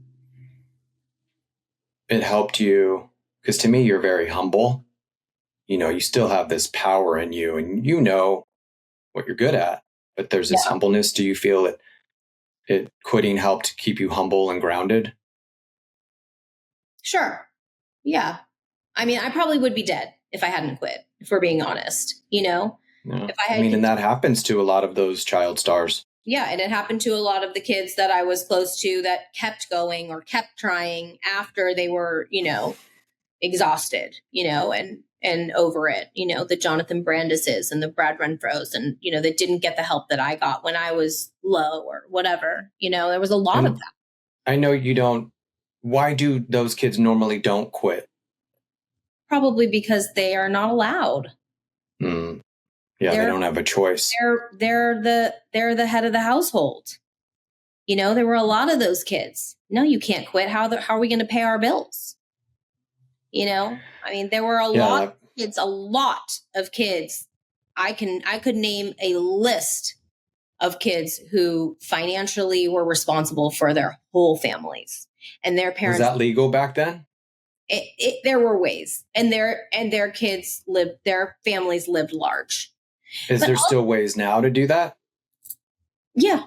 it helped you? Because to me, you're very humble. You still have this power in you and you know what you're good at, but there's this humbleness. Do you feel it quitting helped keep you humble and grounded? Sure. Yeah. I mean, I probably would be dead if I hadn't quit, if we're being honest, Yeah. And that happens to a lot of those child stars. Yeah. And it happened to a lot of the kids that I was close to that kept going or kept trying after they were, exhausted, and over it, the Jonathan Brandises and the Brad Renfros and, that didn't get the help that I got when I was low or whatever, there was a lot of that. I know you don't. Why do those kids normally don't quit? Probably because they are not allowed. Yeah, they don't have a choice. They're the head of the household. There were a lot of those kids. No, you can't quit. How are we going to pay our bills? I mean, there were a lot of kids. I could name a list of kids who financially were responsible for their whole families and their parents. Was that legal back then? There were ways, and their families lived large. Is there still ways now to do that? Yeah.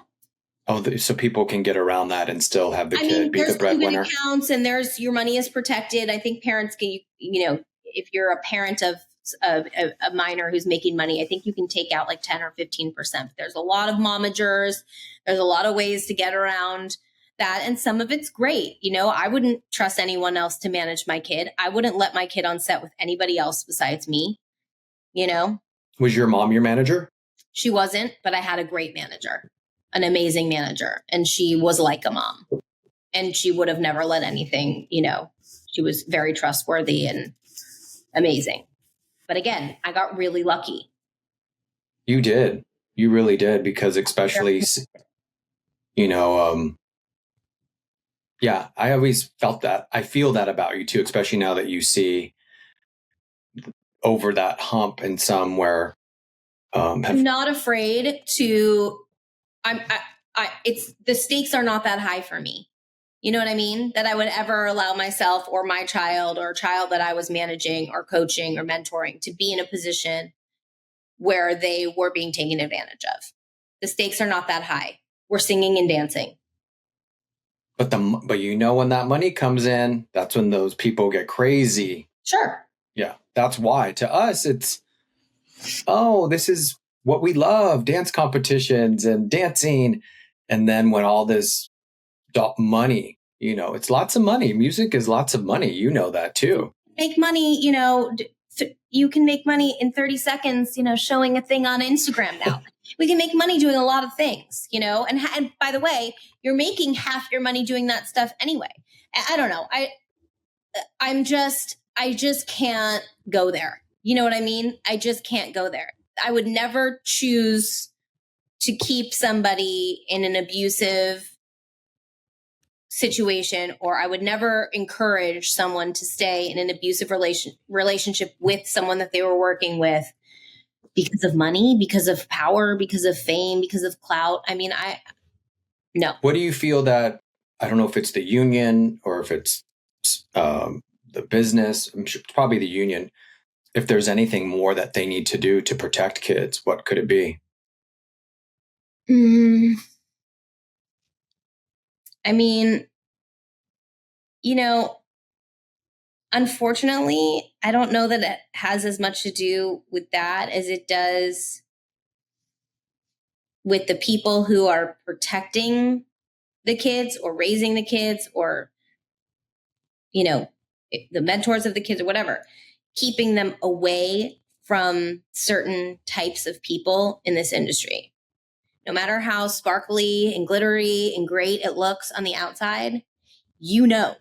Oh, so people can get around that and still have the kid be the breadwinner. There's accounts, and your money is protected. I think parents can, if you're a parent of a minor who's making money, I think you can take out like 10 or 15%. There's a lot of momagers. There's a lot of ways to get around that. And some of it's great. I wouldn't trust anyone else to manage my kid. I wouldn't let my kid on set with anybody else besides me. Was your mom your manager? She wasn't, but I had a great manager, an amazing manager. And she was like a mom, and she would have never let anything, she was very trustworthy and amazing. But again, I got really lucky. You did. You really did, because especially, yeah, I always felt that. I feel that about you too, especially now that you see over that hump in some where I'm not afraid to. It's the stakes are not that high for me. You know what I mean? That I would ever allow myself or my child or a child that I was managing or coaching or mentoring to be in a position where they were being taken advantage of. The stakes are not that high. We're singing and dancing. But when that money comes in, that's when those people get crazy. Sure. Yeah, that's why. To us, it's, this is what we love, dance competitions and dancing. And then when all this money, it's lots of money. Music is lots of money. You know that too. Make money, you can make money in 30 seconds, showing a thing on Instagram now. We can make money doing a lot of things, and by the way, you're making half your money doing that stuff anyway. I don't know. I just can't go there. You know what I mean? I just can't go there. I would never choose to keep somebody in an abusive situation, or I would never encourage someone to stay in an abusive relationship with someone that they were working with because of money, because of power, because of fame, because of clout. I mean, no. What do you feel that, I don't know if it's the union or if it's the business, I'm sure it's probably the union, if there's anything more that they need to do to protect kids, what could it be? I mean, You know, unfortunately, I don't know that it has as much to do with that as it does with the people who are protecting the kids or raising the kids or, you know, the mentors of the kids or whatever, keeping them away from certain types of people in this industry. No matter how sparkly and glittery and great it looks on the outside, you know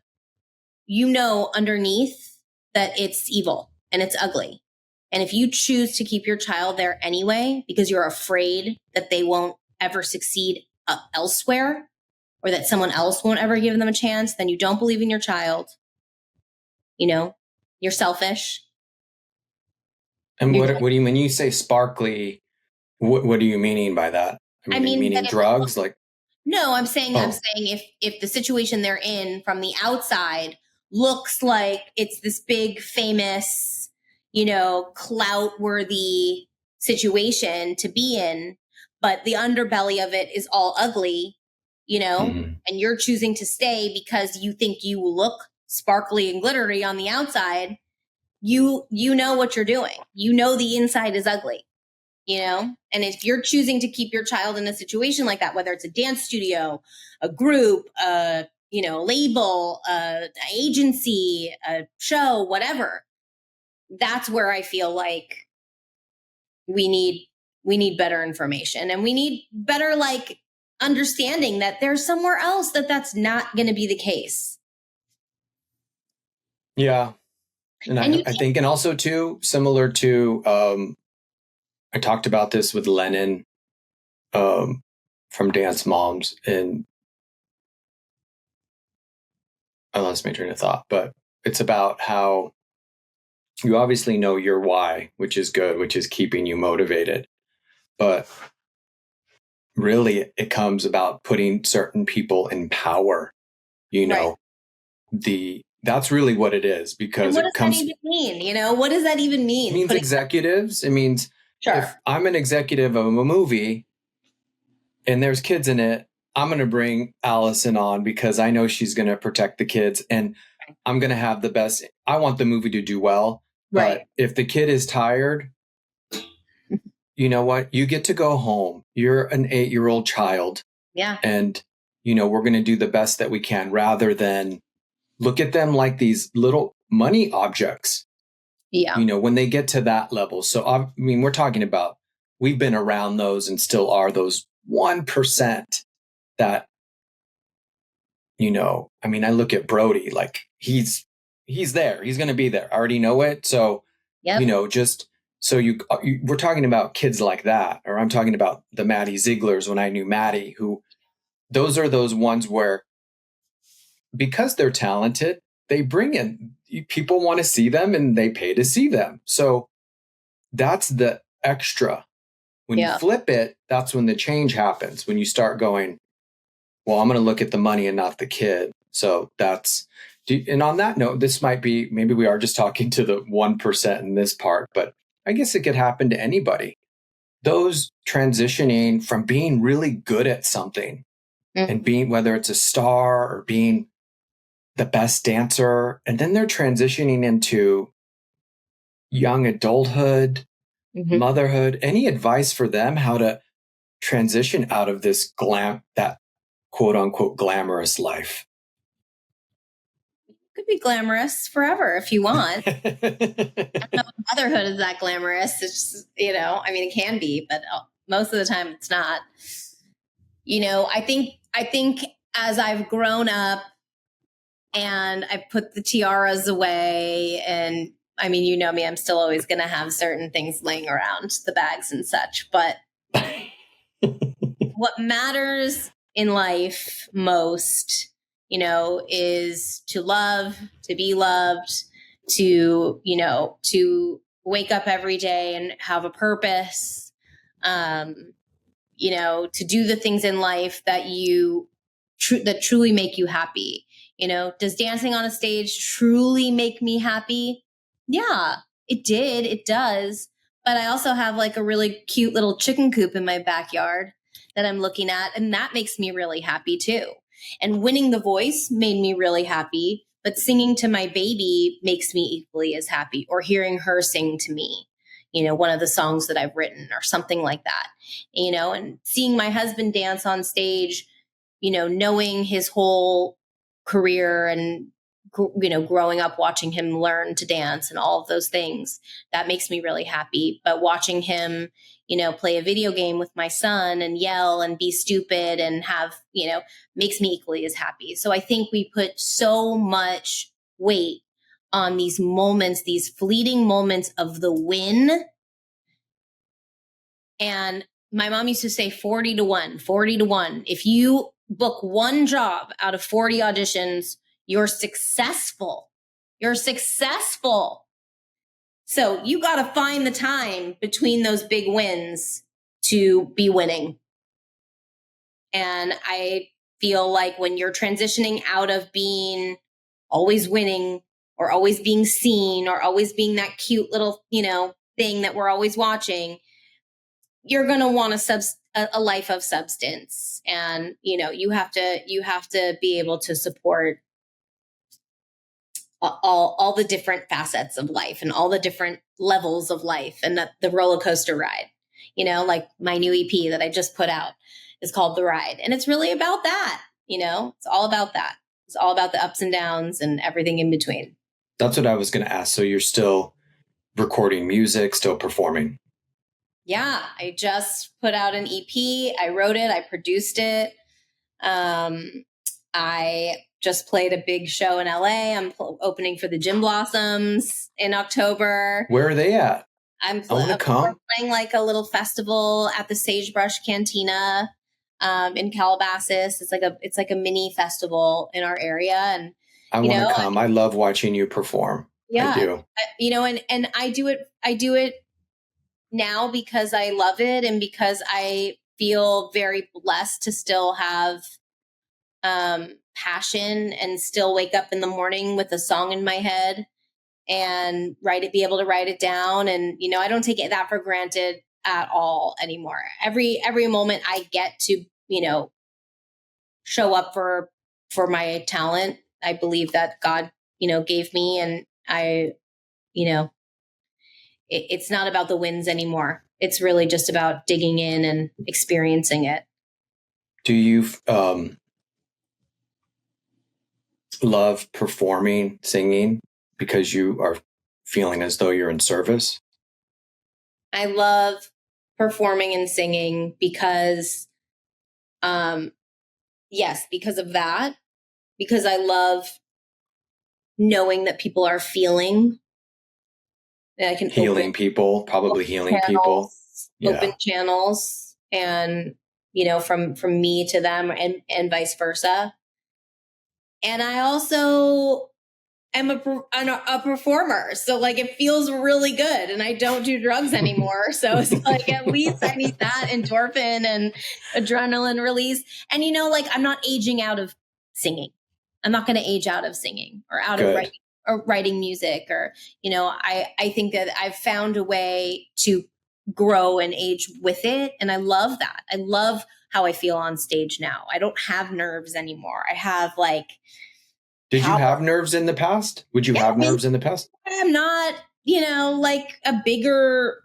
underneath that it's evil and it's ugly. And if you choose to keep your child there anyway, because you're afraid that they won't ever succeed elsewhere or that someone else won't ever give them a chance, then you don't believe in your child. You know, you're selfish. And what do you, when you say sparkly, what are you meaning by that? I mean meaning drugs? Like, no, I'm saying if the situation they're in from the outside looks like it's this big, famous, clout worthy situation to be in, but the underbelly of it is all ugly, and you're choosing to stay because you think you look sparkly and glittery on the outside, you know what you're doing. You know the inside is ugly. And if you're choosing to keep your child in a situation like that, whether it's a dance studio, a group, a label, a agency, a show, whatever, that's where I feel like we need better information, and we need better understanding that there's somewhere else that's not going to be the case. Yeah. And I think, and also too, similar to, I talked about this with Lennon from Dance Moms, and I lost my train of thought, but it's about how you obviously know your why, which is good, which is keeping you motivated. But really, it comes about putting certain people in power, Right. That's really what it is, because what does that even mean? What does that even mean? It means executives. It means if I'm an executive of a movie and there's kids in it, I'm going to bring Alisan on because I know she's going to protect the kids, and I'm going to have the best. I want the movie to do well. Right. But if the kid is tired, you know what? You get to go home. You're an 8-year-old child. Yeah. And, we're going to do the best that we can, rather than look at them like these little money objects. Yeah. When they get to that level. So, we're talking about, we've been around those and still are those 1% that, I look at Brody, like he's there. He's going to be there. I already know it. So, just so we're talking about kids like that, or I'm talking about the Maddie Zieglers when I knew Maddie, who those are those ones where, because they're talented, they bring in people, want to see them, and they pay to see them. So that's the extra. When you flip it, that's when the change happens. When you start going, well, I'm going to look at the money and not the kid. So and on that note, this might be, maybe we are just talking to the 1% in this part, but I guess it could happen to anybody. Those transitioning from being really good at something and being, whether it's a star or being the best dancer, and then they're transitioning into young adulthood, motherhood. Any advice for them how to transition out of this that quote unquote glamorous life? Could be glamorous forever if you want. I don't know if motherhood is that glamorous. It's just, it can be, but most of the time it's not. I think as I've grown up and I put the tiaras away, and you know me, I'm still always going to have certain things laying around, the bags and such, but what matters in life most, is to love, to be loved, to wake up every day and have a purpose, to do the things in life that that truly make you happy. Does dancing on a stage truly make me happy? Yeah, it did. It does. But I also have a really cute little chicken coop in my backyard that I'm looking at, and that makes me really happy too. And winning The Voice made me really happy but singing to my baby makes me equally as happy, or hearing her sing to me, one of the songs that I've written or something like that, and seeing my husband dance on stage, knowing his whole career and, growing up watching him learn to dance and all of those things, that makes me really happy. But watching him, play a video game with my son and yell and be stupid and have, makes me equally as happy. So I think we put so much weight on these moments, these fleeting moments of the win. And my mom used to say 40 to 1, 40 to 1. If you book one job out of 40 auditions, you're successful. You're successful. So you got to find the time between those big wins to be winning. And I feel like when you're transitioning out of being always winning or always being seen or always being that cute little, thing that we're always watching, you're going to want a life of substance. And, you have to be able to support all the different facets of life and all the different levels of life and the roller coaster ride, like my new EP that I just put out is called The Ride. And it's really about that, it's all about that. It's all about the ups and downs and everything in between. That's what I was going to ask. So you're still recording music, still performing? Yeah, I just put out an EP. I wrote it. I produced it. I just played a big show in LA. I'm opening for the Gin Blossoms in October. Where are they at? I want to come. Playing like a little festival at the Sagebrush Cantina in Calabasas. It's like a mini festival in our area, and I want to come. I love watching you perform. Yeah, I do. And I do it now because I love it and because I feel very blessed to still have passion and still wake up in the morning with a song in my head and be able to write it down. And, I don't take that for granted at all anymore. Every moment I get to, show up for my talent, I believe that God, gave me. And I, it's not about the wins anymore. It's really just about digging in and experiencing it. Do you love performing, singing because you are feeling as though you're in service? I love performing and singing because, yes, because of that, because I love knowing that people are feeling. And I can healing people, probably healing people. Open channels and, from me to them and vice versa. And I also am a performer. So like, it feels really good and I don't do drugs anymore. So it's like, at least I need that endorphin and adrenaline release. And, I'm not aging out of singing. I'm not going to age out of singing or out of writing music or, I think that I've found a way to grow and age with it. And I love that. I love how I feel on stage now. I don't have nerves anymore. I have Did you have nerves in the past? Would you have nerves in the past? I'm not, like a bigger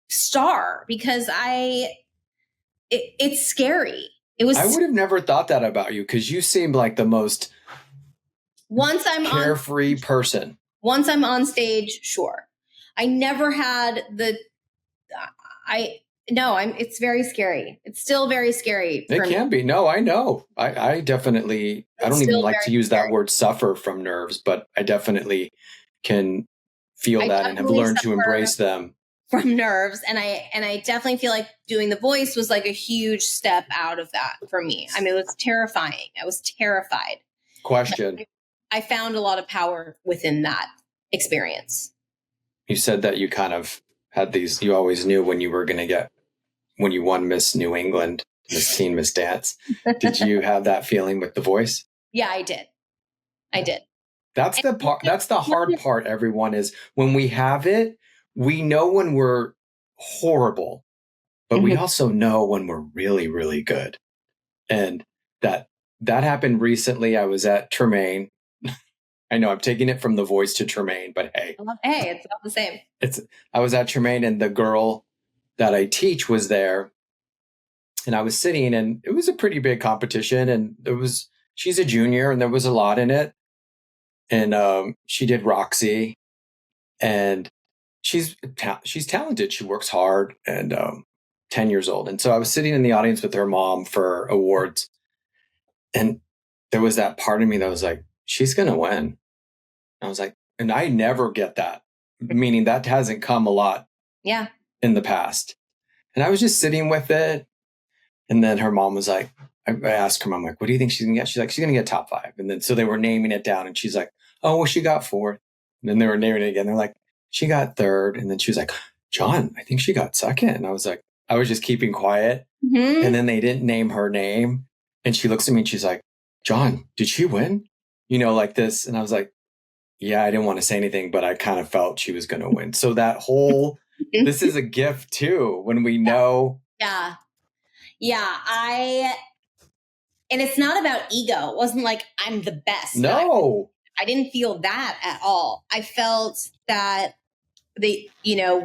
star because it's scary. I would have never thought that about you because you seemed like the most carefree person. Once I'm on stage, I never had it's very scary. It's still very scary. It can be. No, I know. I definitely, I don't even like to use that word suffer from nerves, but I definitely can feel that and have learned to embrace them. From nerves. And I definitely feel like doing the voice was like a huge step out of that for me. I mean, it was terrifying. I was terrified. Question. I found a lot of power within that experience. You said that you kind of had you always knew when you were going to get, when you won Miss New England, Miss Teen, Miss Dance. Did you have that feeling with the voice? Yeah, I did. That's the part. That's the hard part, everyone, is when we have it, we know when we're horrible, but we also know when we're really, really good. And that happened recently. I was at Tremaine I know I'm taking it from The Voice to Tremaine, but hey. Hey, it's about the same. I was at Tremaine and the girl that I teach was there. And I was sitting and it was a pretty big competition and she's a junior and there was a lot in it. And she did Roxy and she's talented. She works hard and 10 years old. And so I was sitting in the audience with her mom for awards. And there was that part of me that was like, she's going to win. I was like, and I never get that, meaning that hasn't come a lot in the past. And I was just sitting with it. And then her mom was like, I asked her mom, like, what do you think she's going to get? She's like, she's going to get top 5. And then so they were naming it down and she's like, oh, well, she got 4th. And then they were naming it again. They're like, she got 3rd. And then she was like, John, I think she got 2nd. And I was like, I was just keeping quiet. Mm-hmm. And then they didn't name her name. And she looks at me and she's like, John, did she win? Like this. And I was like, yeah, I didn't want to say anything, but I kind of felt she was going to win. So that whole, this is a gift too, when we know. Yeah. Yeah. And it's not about ego. It wasn't like I'm the best. No. I didn't feel that at all. I felt that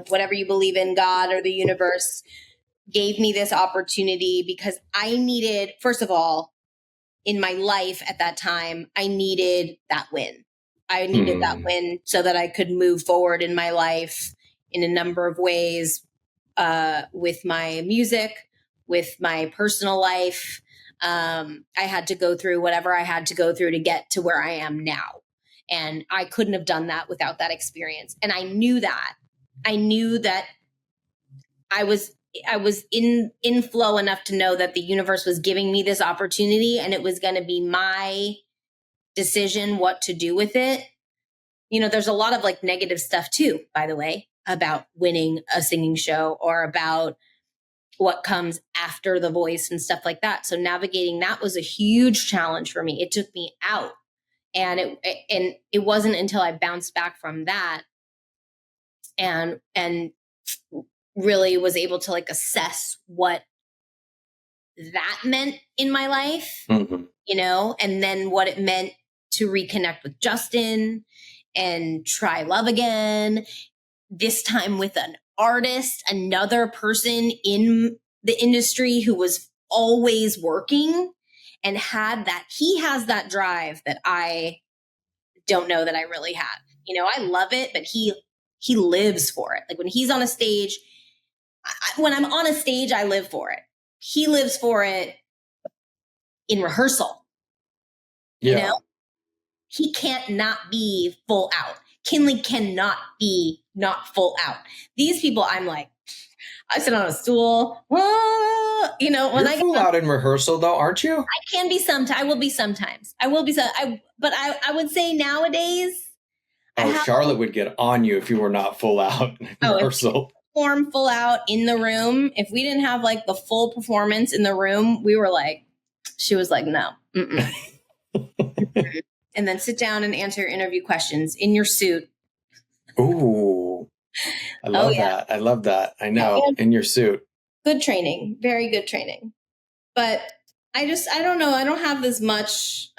whatever you believe in, God or the universe, gave me this opportunity because I needed, first of all, in my life at that time, I needed that win. I needed that win so that I could move forward in my life in a number of ways, with my music, with my personal life. I had to go through whatever I had to go through to get to where I am now. And I couldn't have done that without that experience. And I knew that. I knew that I was in flow enough to know that the universe was giving me this opportunity and it was going to be my decision what to do with it. There's a lot of like negative stuff too, by the way, about winning a singing show or about what comes after The Voice and stuff like that. So navigating that was a huge challenge for me. It took me out. And it wasn't until I bounced back from that and really was able to like assess what that meant in my life, and then what it meant to reconnect with Justin and try love again, this time with an artist, another person in the industry who was always working and he has that drive that I don't know that I really had. I love it, but he lives for it. Like when he's on a stage, when I'm on a stage, I live for it. He lives for it in rehearsal. Yeah. He can't not be full out. Kinley cannot be not full out. These people, I'm like, I sit on a stool. When You're full out in rehearsal, though, aren't you? I can be sometimes. I will be sometimes. But I would say nowadays. Charlotte would get on you if you were not full out in rehearsal. Perform full out in the room. If we didn't have like the full performance in the room, we were like, she was like, no. And then sit down and answer interview questions in your suit. Ooh, I love that. I love that. I know, in your suit. Good training, very good training. But I don't know. I don't have as much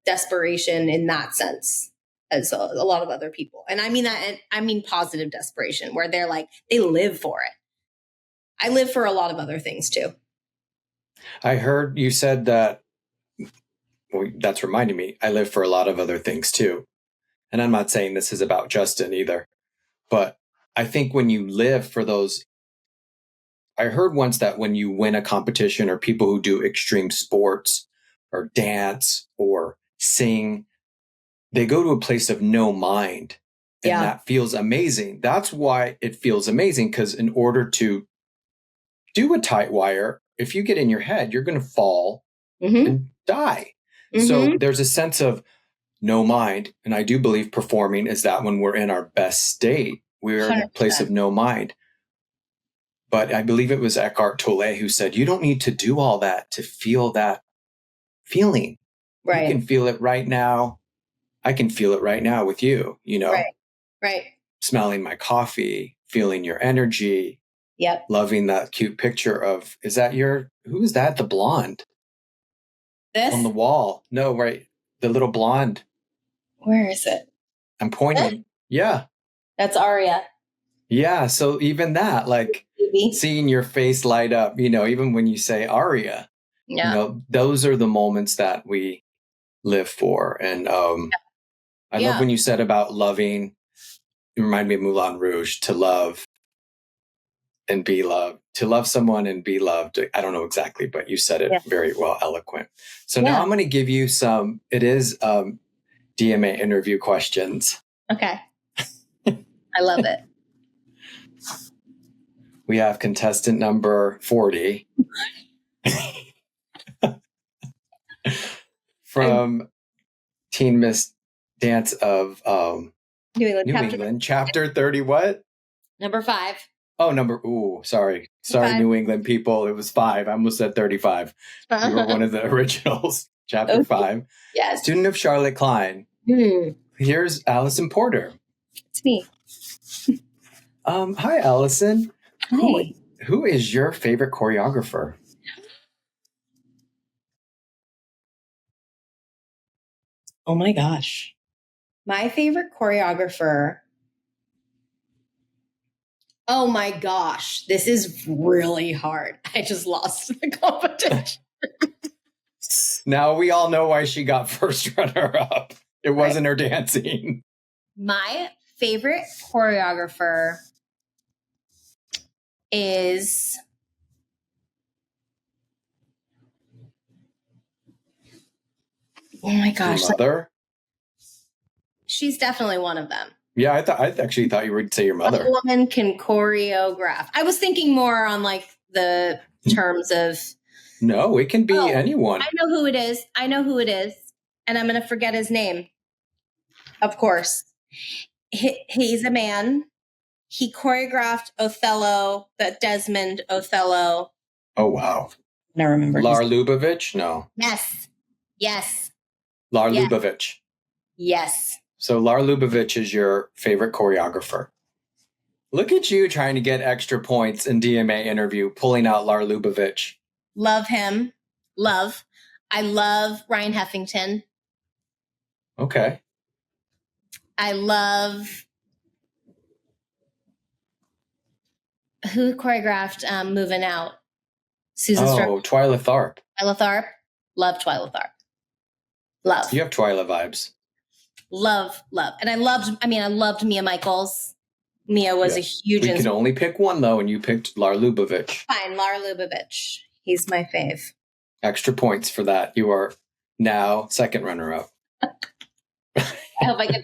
desperation in that sense as a lot of other people. And I mean that, and I mean positive desperation, where they're like, they live for it. I live for a lot of other things too. I heard you said that. Well, that's reminding me, I live for a lot of other things too. And I'm not saying this is about Justin either, but I think when you live for those, I heard once that when you win a competition or people who do extreme sports or dance or sing, they go to a place of no mind. And that feels amazing. That's why it feels amazing, because in order to do a tight wire, if you get in your head, you're going to fall and die. So there's a sense of no mind. And I do believe performing is that when we're in our best state, we're 100%. In a place of no mind. But I believe it was Eckhart Tolle who said, you don't need to do all that to feel that feeling. Right. You can feel it right now. I can feel it right now with you, Right. Smelling my coffee, feeling your energy. Yep. Loving that cute picture of, who is that? The blonde. This? On the wall. No, right. The little blonde. Where is it? I'm pointing. Yeah. That's Aria. Yeah. So even that, like seeing your face light up, even when you say Aria, those are the moments that we live for. And I love when you said about loving. It reminded me of Moulin Rouge, to love and be loved, to love someone and be loved. I don't know exactly, but you said it very well, eloquent. So now I'm going to give you it is DMA interview questions. Okay. I love it. We have contestant number 40 from Teen Miss Dance of New England, chapter 30, what? Number 5. Oh, sorry. Sorry, 5. New England people. It was 5. I almost said 35. You were one of the originals. Chapter 5. Yes. Student of Charlotte Klein. Here's Alisan Porter. It's me. Hi, Alisan. Hi. Who is your favorite choreographer? Oh my gosh. My favorite choreographer. Oh my gosh. This is really hard. I just lost the competition. Now we all know why she got first runner up. It wasn't her dancing. My favorite choreographer is oh my gosh. Your mother? She's definitely one of them. Yeah, I actually thought you would say your mother. A woman can choreograph. I was thinking more on like the terms of. No, it can be anyone. I know who it is. And I'm going to forget his name. Of course. He's a man. He choreographed Othello, that Desmond Othello. Oh, wow. I remember. Lar Lubavitch? No. Yes. Lar Lubavitch. Yes. So Lar Lubavitch is your favorite choreographer. Look at you trying to get extra points in DMA interview, pulling out Lar Lubavitch. Love him. I love Ryan Heffington. Okay. I love who choreographed Moving Out? Susan Twyla Tharp. Twyla Tharp. Love Twyla Tharp. Love. You have Twyla vibes. Love. And I loved Mia Michaels. Mia was a huge... We could only pick one, though, and you picked Lar Lubavitch. Fine, Lar Lubavitch. He's my fave. Extra points for that. You are now second runner-up. I hope I can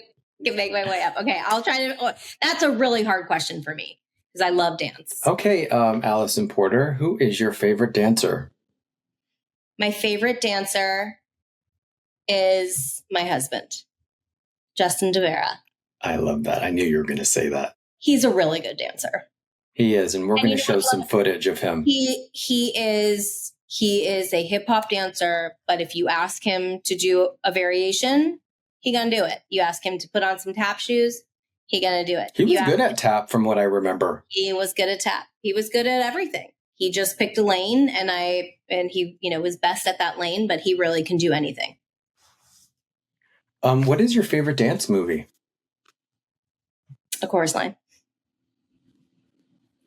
make my way up. Okay, I'll try to... That's a really hard question for me, because I love dance. Okay, Alisan Porter, who is your favorite dancer? My favorite dancer is my husband, Justin DeVera. I love that. I knew you were going to say that. He's a really good dancer. He is, and we're going to show some footage of him. He is a hip hop dancer, but if you ask him to do a variation, he gonna do it. You ask him to put on some tap shoes, he gonna do it. He was good at tap, from what I remember. He was good at tap. He was good at everything. He just picked a lane, and he was best at that lane, but he really can do anything. What is your favorite dance movie? A Chorus Line.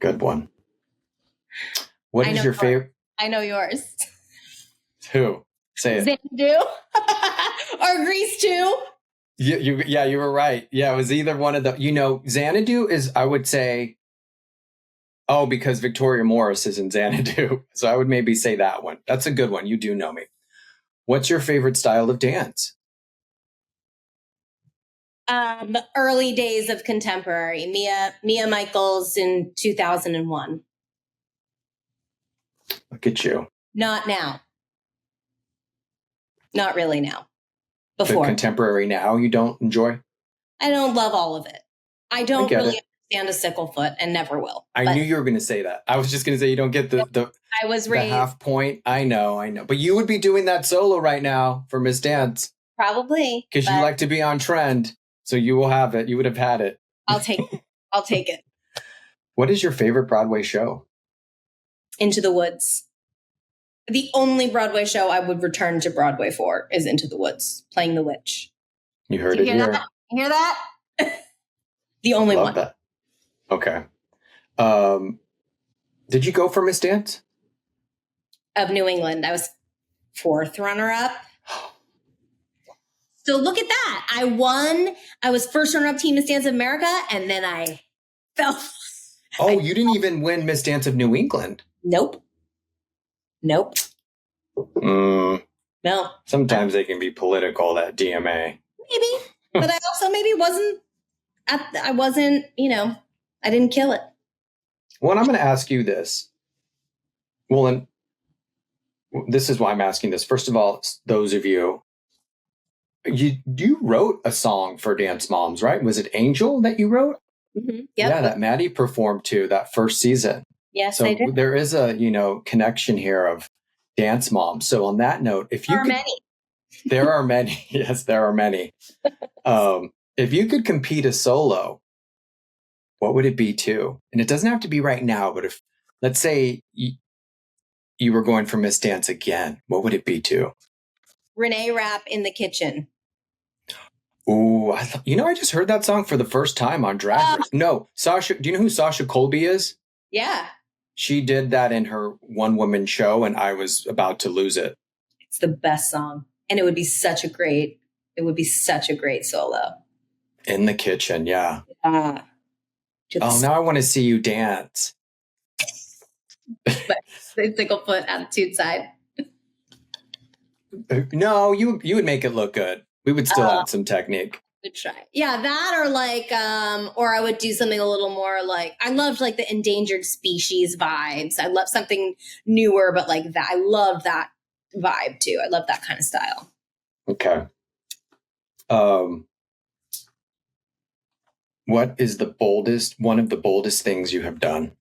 Good one. What is your favorite? I know yours. Who? Say it. Xanadu or Grease 2. You were right. Yeah, it was either one of the. Xanadu is, I would say. Oh, because Victoria Morris is in Xanadu, so I would maybe say that one. That's a good one. You do know me. What's your favorite style of dance? Early days of contemporary. Mia Michaels in 2001. Look at you. Not now. Not really now. Before. The contemporary now you don't enjoy? I don't love all of it. I don't really understand a sickle foot and never will. I knew you were going to say that. I was just going to say you don't get the I was raised, the half point. I know. But you would be doing that solo right now for Miss Dance. Probably. Because you like to be on trend. So you will have it. You would have had it. I'll take it. What is your favorite Broadway show? Into the Woods. The only Broadway show I would return to Broadway for is Into the Woods, playing the witch. You heard it here. That? You hear that? The only Love one. That. Okay. Did you go for Miss Dance? Of New England. I was 4th runner-up. So look at that. I won. I was first runner-up Team Miss Dance of America, and then I fell. Oh, you didn't even win Miss Dance of New England? Nope. No. Sometimes they can be political, that DMA. Maybe. But I also maybe wasn't, I didn't kill it. Well, I'm going to ask you this. Well, and this is why I'm asking this. First of all, those of you wrote a song for Dance Moms, right? Was it Angel that you wrote? Mm-hmm. Yep. Yeah, that Maddie performed to that first season. Yes, so I did. There is a, connection here of Dance Moms. So on that note, there are many. Yes, there are many. If you could compete a solo, what would it be to? And it doesn't have to be right now, but if, let's say you were going for Miss Dance again, what would it be to? Renee Rapp in the Kitchen. Ooh, I just heard that song for the first time on Drag Race. No, Sasha, do you know who Sasha Colby is? Yeah. She did that in her one-woman show, and I was about to lose it. It's the best song. And it would be such a great solo. In the Kitchen, yeah. Now I want to see you dance. But the Ticklefoot attitude side. No, you would make it look good. We would still add some technique. Good try. Yeah, that or I would do something a little more like, I loved like the endangered species vibes. I love something newer, but like that. I love that vibe too. I love that kind of style. Okay. What is one of the boldest things you have done?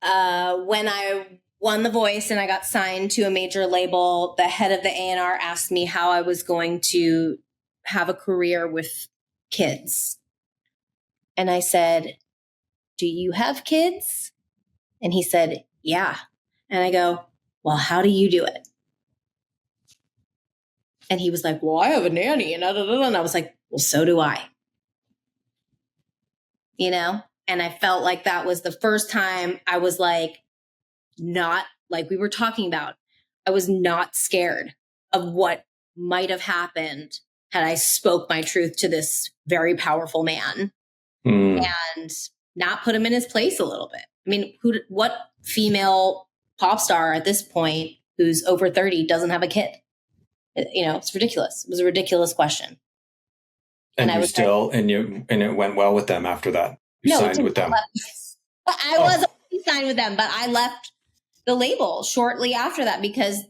When I won The Voice and I got signed to a major label, the head of the A&R asked me how I was going to have a career with kids. And I said, "Do you have kids?" And he said, "Yeah." And I go, "Well, how do you do it?" And he was like, "Well, I have a nanny." And I was like, "Well, so do I." And I felt like that was the first time I was like, not like we were talking about. I was not scared of what might have happened had I spoke my truth to this very powerful man and not put him in his place a little bit. I mean, what female pop star at this point who's over 30 doesn't have a kid? It's ridiculous. It was a ridiculous question. And it went well with them after that. You signed with them. I was signed with them, but I left the label shortly after that because,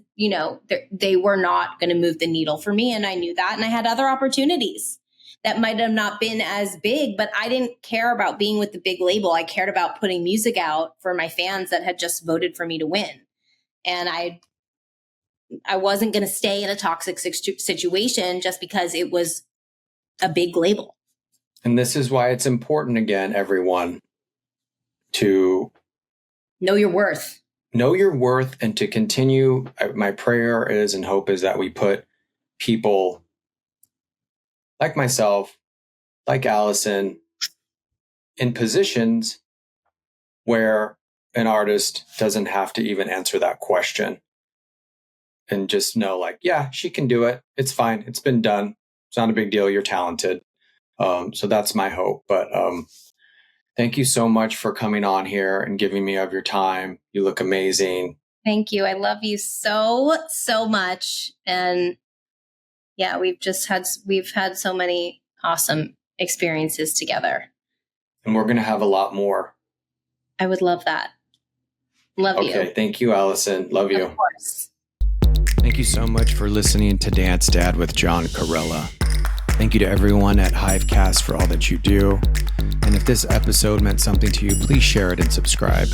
they were not going to move the needle for me. And I knew that. And I had other opportunities that might have not been as big, but I didn't care about being with the big label. I cared about putting music out for my fans that had just voted for me to win. And I wasn't going to stay in a toxic situation just because it was a big label. And this is why it's important, again, everyone, to know your worth. Know your worth and to continue. My prayer is and hope is that we put people like myself, like Alisan, in positions where an artist doesn't have to even answer that question and just know like, yeah, she can do it. It's fine. It's been done. It's not a big deal. You're talented. So that's my hope. But thank you so much for coming on here and giving me of your time. You look amazing. Thank you. I love you so, so much. And yeah, we've had so many awesome experiences together. And we're going to have a lot more. I would love that. Love you. Okay. Thank you, Alisan. Love you. Of course. Thank you so much for listening to Dance Dad with John Corella. Thank you to everyone at Hivecast for all that you do. And if this episode meant something to you, please share it and subscribe.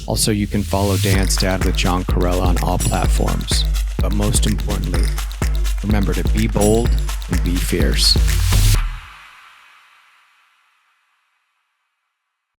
Also, you can follow Dance Dad with John Corella on all platforms. But most importantly, remember to be bold and be fierce.